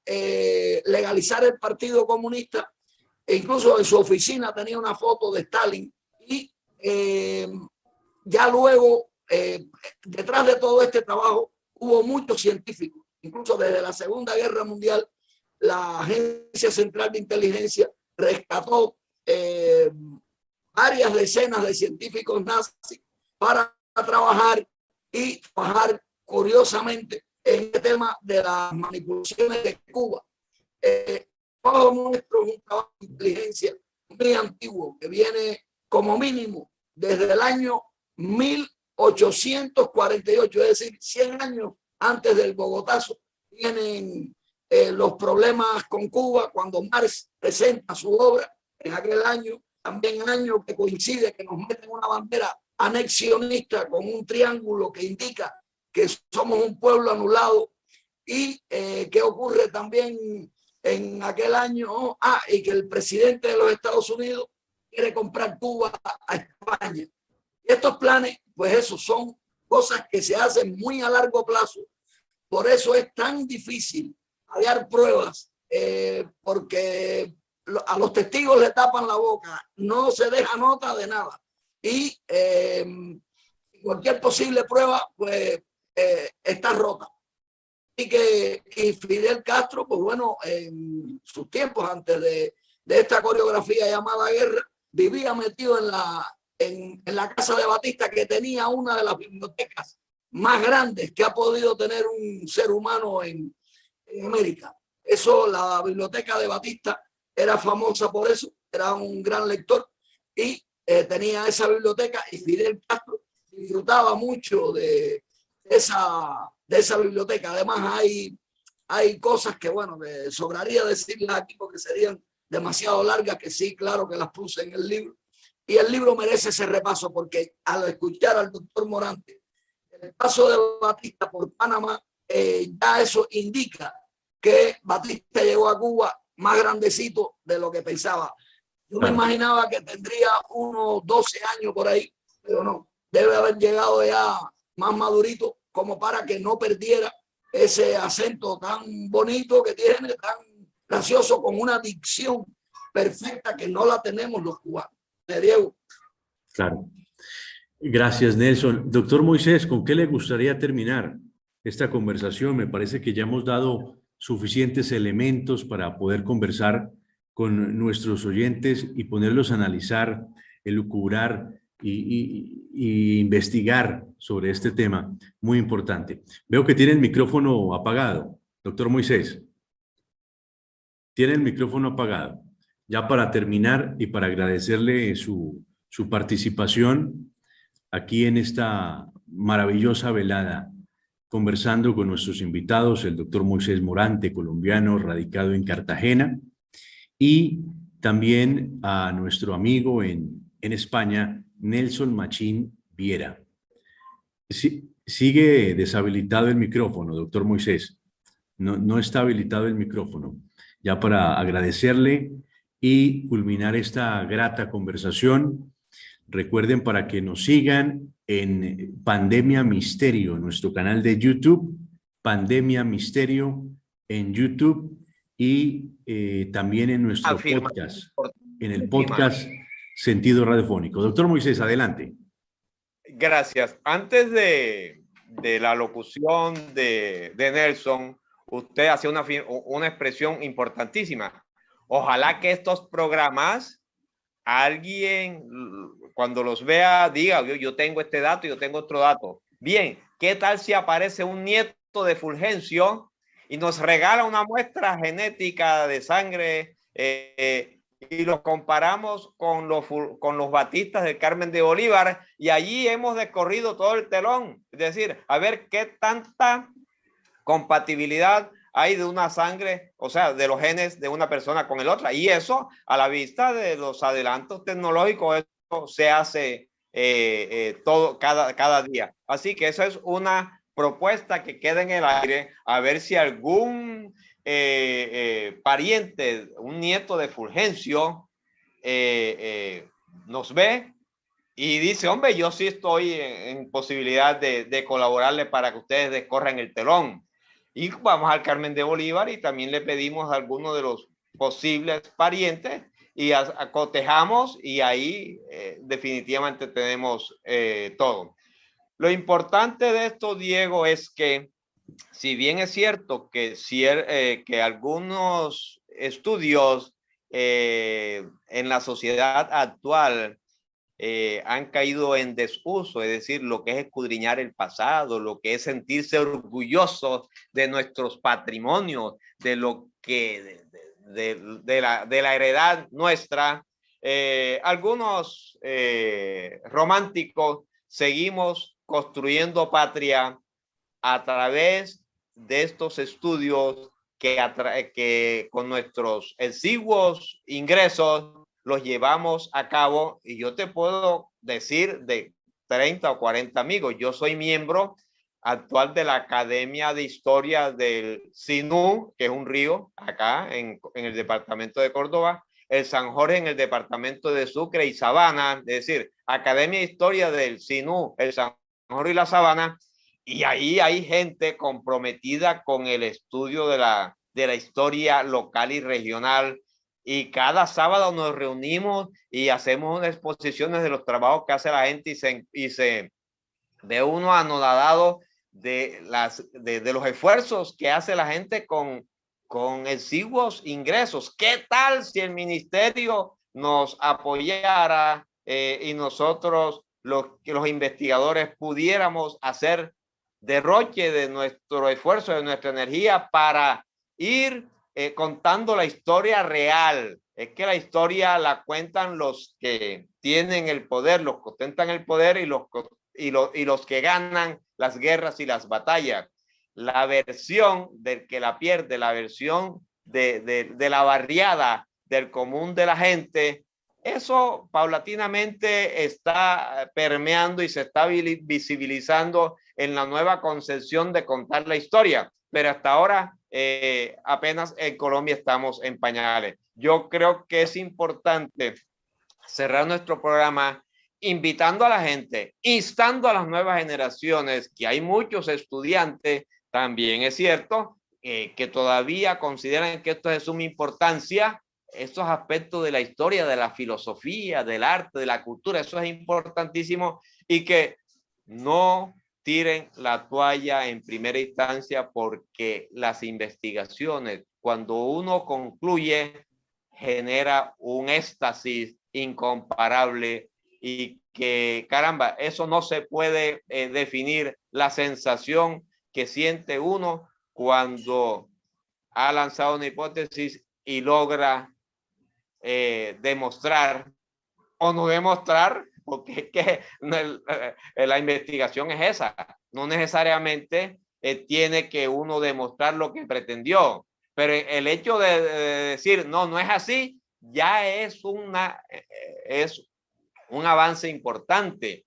legalizar el Partido Comunista. E incluso en su oficina tenía una foto de Stalin. Y ya luego, detrás de todo este trabajo, hubo muchos científicos. Incluso desde la Segunda Guerra Mundial, la Agencia Central de Inteligencia rescató varias decenas de científicos nazis para trabajar curiosamente en el tema de las manipulaciones de Cuba. Todo nuestro es un trabajo de inteligencia muy antiguo que viene como mínimo desde el año 1848, es decir, 100 años antes del Bogotazo. Vienen los problemas con Cuba cuando Marx presenta su obra en aquel año, también año que coincide que nos meten una bandera anexionista con un triángulo que indica que somos un pueblo anulado. Y que ocurre también en aquel año, y que el presidente de los Estados Unidos quiere comprar Cuba a España. Y estos planes, pues eso son cosas que se hacen muy a largo plazo. Por eso es tan difícil hallar pruebas, porque a los testigos le tapan la boca, no se deja nota de nada. Y cualquier posible prueba, pues está rota. Y Fidel Castro, pues bueno, en sus tiempos antes de esta coreografía llamada guerra, vivía metido en la casa de Batista, que tenía una de las bibliotecas más grandes que ha podido tener un ser humano en América. Eso, la biblioteca de Batista era famosa por eso, era un gran lector y tenía esa biblioteca, y Fidel Castro disfrutaba mucho de esa biblioteca. Además hay cosas que, bueno, que sobraría decirlas aquí porque serían demasiado largas, que sí, claro que las puse en el libro. Y el libro merece ese repaso porque al escuchar al doctor Morante, el paso de Batista por Panamá, ya eso indica que Batista llegó a Cuba más grandecito de lo que pensaba. Yo me imaginaba que tendría unos 12 años por ahí, pero no, debe haber llegado ya más madurito, como para que no perdiera ese acento tan bonito que tiene, tan gracioso, con una dicción perfecta que no la tenemos los cubanos. Diego. Claro. Gracias, Nelson. Doctor Moisés, ¿con qué le gustaría terminar esta conversación? Me parece que ya hemos dado suficientes elementos para poder conversar con nuestros oyentes y ponerlos a analizar, elucubrar y investigar sobre este tema muy importante. Veo que tiene el micrófono apagado, doctor Moisés. Tiene el micrófono apagado. Ya para terminar y para agradecerle su participación aquí en esta maravillosa velada conversando con nuestros invitados, el doctor Moisés Morante, colombiano, radicado en Cartagena, y también a nuestro amigo en España, Nelson Machín Viera. Sigue deshabilitado el micrófono, doctor Moisés. No está habilitado el micrófono. Ya para agradecerle y culminar esta grata conversación, recuerden para que nos sigan en Pandemia Misterio, nuestro canal de YouTube, Pandemia Misterio en YouTube, y también en nuestro podcast, en el podcast Sentido Radiofónico. Doctor Moisés, adelante. Gracias. Antes de la locución de Nelson, usted hace una expresión importantísima. Ojalá que estos programas, alguien cuando los vea diga, yo tengo este dato, yo tengo otro dato. Bien, ¿qué tal si aparece un nieto de Fulgencio y nos regala una muestra genética de sangre y los comparamos con los batistas del Carmen de Bolívar, y allí hemos descorrido todo el telón? Es decir, a ver qué tanta compatibilidad hay de una sangre, o sea, de los genes de una persona con el otra. Y eso, a la vista de los adelantos tecnológicos, eso se hace todo cada día. Así que eso es una propuesta que queda en el aire, a ver si algún pariente, un nieto de Fulgencio, nos ve y dice, hombre, yo sí estoy en posibilidad de colaborarle para que ustedes descorran el telón. Y vamos al Carmen de Bolívar y también le pedimos a algunos de los posibles parientes y acotejamos, y ahí definitivamente tenemos todo. Lo importante de esto, Diego, es que si bien es cierto que, que algunos estudios en la sociedad actual han caído en desuso, es decir, lo que es escudriñar el pasado, lo que es sentirse orgullosos de nuestros patrimonios, de lo que de la heredad nuestra. Algunos románticos seguimos construyendo patria a través de estos estudios que con nuestros exiguos ingresos los llevamos a cabo, y yo te puedo decir de 30 o 40 amigos. Yo soy miembro actual de la Academia de Historia del Sinú, que es un río acá en el departamento de Córdoba, el San Jorge en el departamento de Sucre y Sabana, es decir, Academia de Historia del Sinú, el San Jorge y la Sabana, y ahí hay gente comprometida con el estudio de la historia local y regional. Y cada sábado nos reunimos y hacemos unas exposiciones de los trabajos que hace la gente, y se ve uno anodadado de los esfuerzos que hace la gente con exiguos ingresos. ¿Qué tal si el ministerio nos apoyara y nosotros, los investigadores, pudiéramos hacer derroche de nuestro esfuerzo, de nuestra energía, para ir contando la historia real? Es que la historia la cuentan los que tienen el poder, los que ostentan el poder, y los que ganan las guerras y las batallas. La versión del que la pierde, la versión de la barriada, del común de la gente, eso paulatinamente está permeando y se está visibilizando en la nueva concepción de contar la historia. Pero hasta ahora apenas en Colombia estamos en pañales. Yo creo que es importante cerrar nuestro programa invitando a la gente, instando a las nuevas generaciones, que hay muchos estudiantes, también es cierto, que todavía consideran que esto es de suma importancia, estos aspectos de la historia, de la filosofía, del arte, de la cultura, eso es importantísimo, y que no tiren la toalla en primera instancia, porque las investigaciones, cuando uno concluye, genera un éxtasis incomparable, y que, caramba, eso no se puede definir, la sensación que siente uno cuando ha lanzado una hipótesis y logra demostrar o no demostrar, porque es que la investigación es esa, no necesariamente tiene que uno demostrar lo que pretendió. Pero el hecho de decir, no, no es así, ya es un avance importante.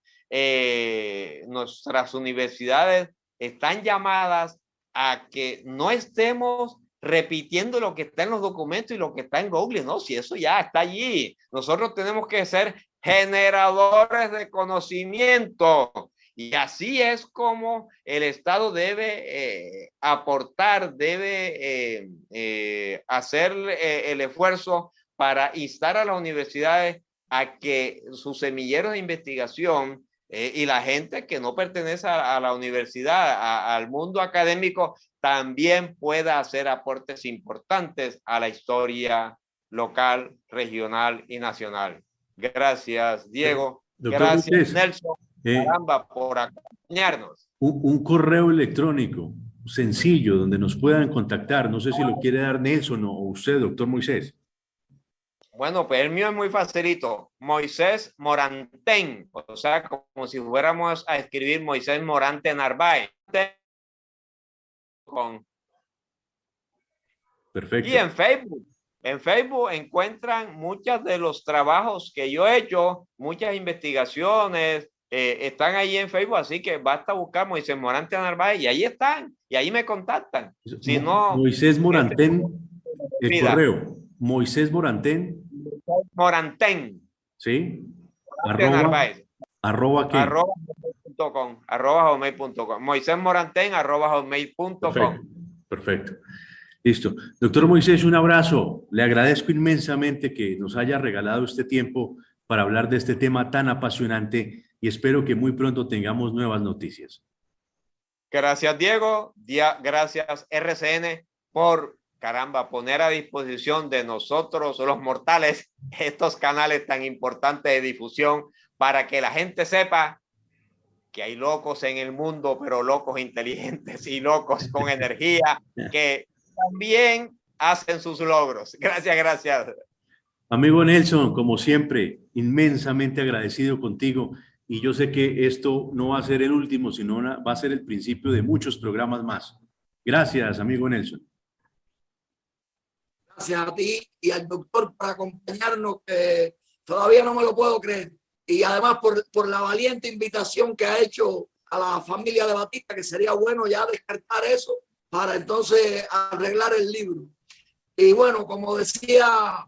Nuestras universidades están llamadas a que no estemos repitiendo lo que está en los documentos y lo que está en Google, no, si eso ya está allí. Nosotros tenemos que ser generadores de conocimiento, y así es como el Estado debe aportar, debe hacer el esfuerzo para instar a las universidades a que sus semilleros de investigación y la gente que no pertenece a la universidad, al mundo académico, también pueda hacer aportes importantes a la historia local, regional y nacional. Gracias, Diego. Doctor Gracias, Moisés, Nelson, caramba, por acompañarnos. un correo electrónico sencillo donde nos puedan contactar. No sé si lo quiere dar Nelson o usted, doctor Moisés. Bueno, pues el mío es muy facilito. Moisés Morantén, o sea, como si fuéramos a escribir Moisés Morante Narváez. Perfecto. Y en Facebook encuentran muchos de los trabajos que yo he hecho, muchas investigaciones, están ahí en Facebook, así que basta buscar Moisés Morante Narváez y ahí están, y ahí me contactan. Si no, Moisés Morantén, el vida. correo, Moisés Morantén. Morantén. ¿Sí? Arroba ¿qué? @hotmail.com. Moisés Morantén @hotmail.com. Perfecto, perfecto. Listo. Doctor Moisés, un abrazo. Le agradezco inmensamente que nos haya regalado este tiempo para hablar de este tema tan apasionante y espero que muy pronto tengamos nuevas noticias. Gracias, Diego. Gracias, RCN, por, caramba, poner a disposición de nosotros, los mortales, estos canales tan importantes de difusión para que la gente sepa que hay locos en el mundo, pero locos inteligentes y locos con energía que también hacen sus logros. Gracias, gracias. Amigo Nelson, como siempre, inmensamente agradecido contigo y yo sé que esto no va a ser el último, sino va a ser el principio de muchos programas más. Gracias, amigo Nelson. Gracias a ti y al doctor por acompañarnos, que todavía no me lo puedo creer. Y además por la valiente invitación que ha hecho a la familia de Batista, que sería bueno ya descartar eso para entonces arreglar el libro. Y bueno, como decía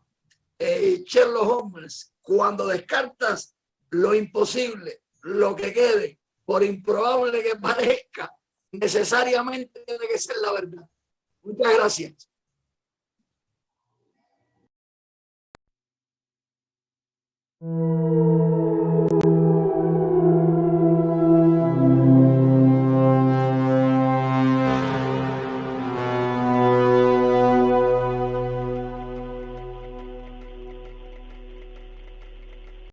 Sherlock Holmes, cuando descartas lo imposible, lo que quede, por improbable que parezca, necesariamente tiene que ser la verdad. Muchas gracias.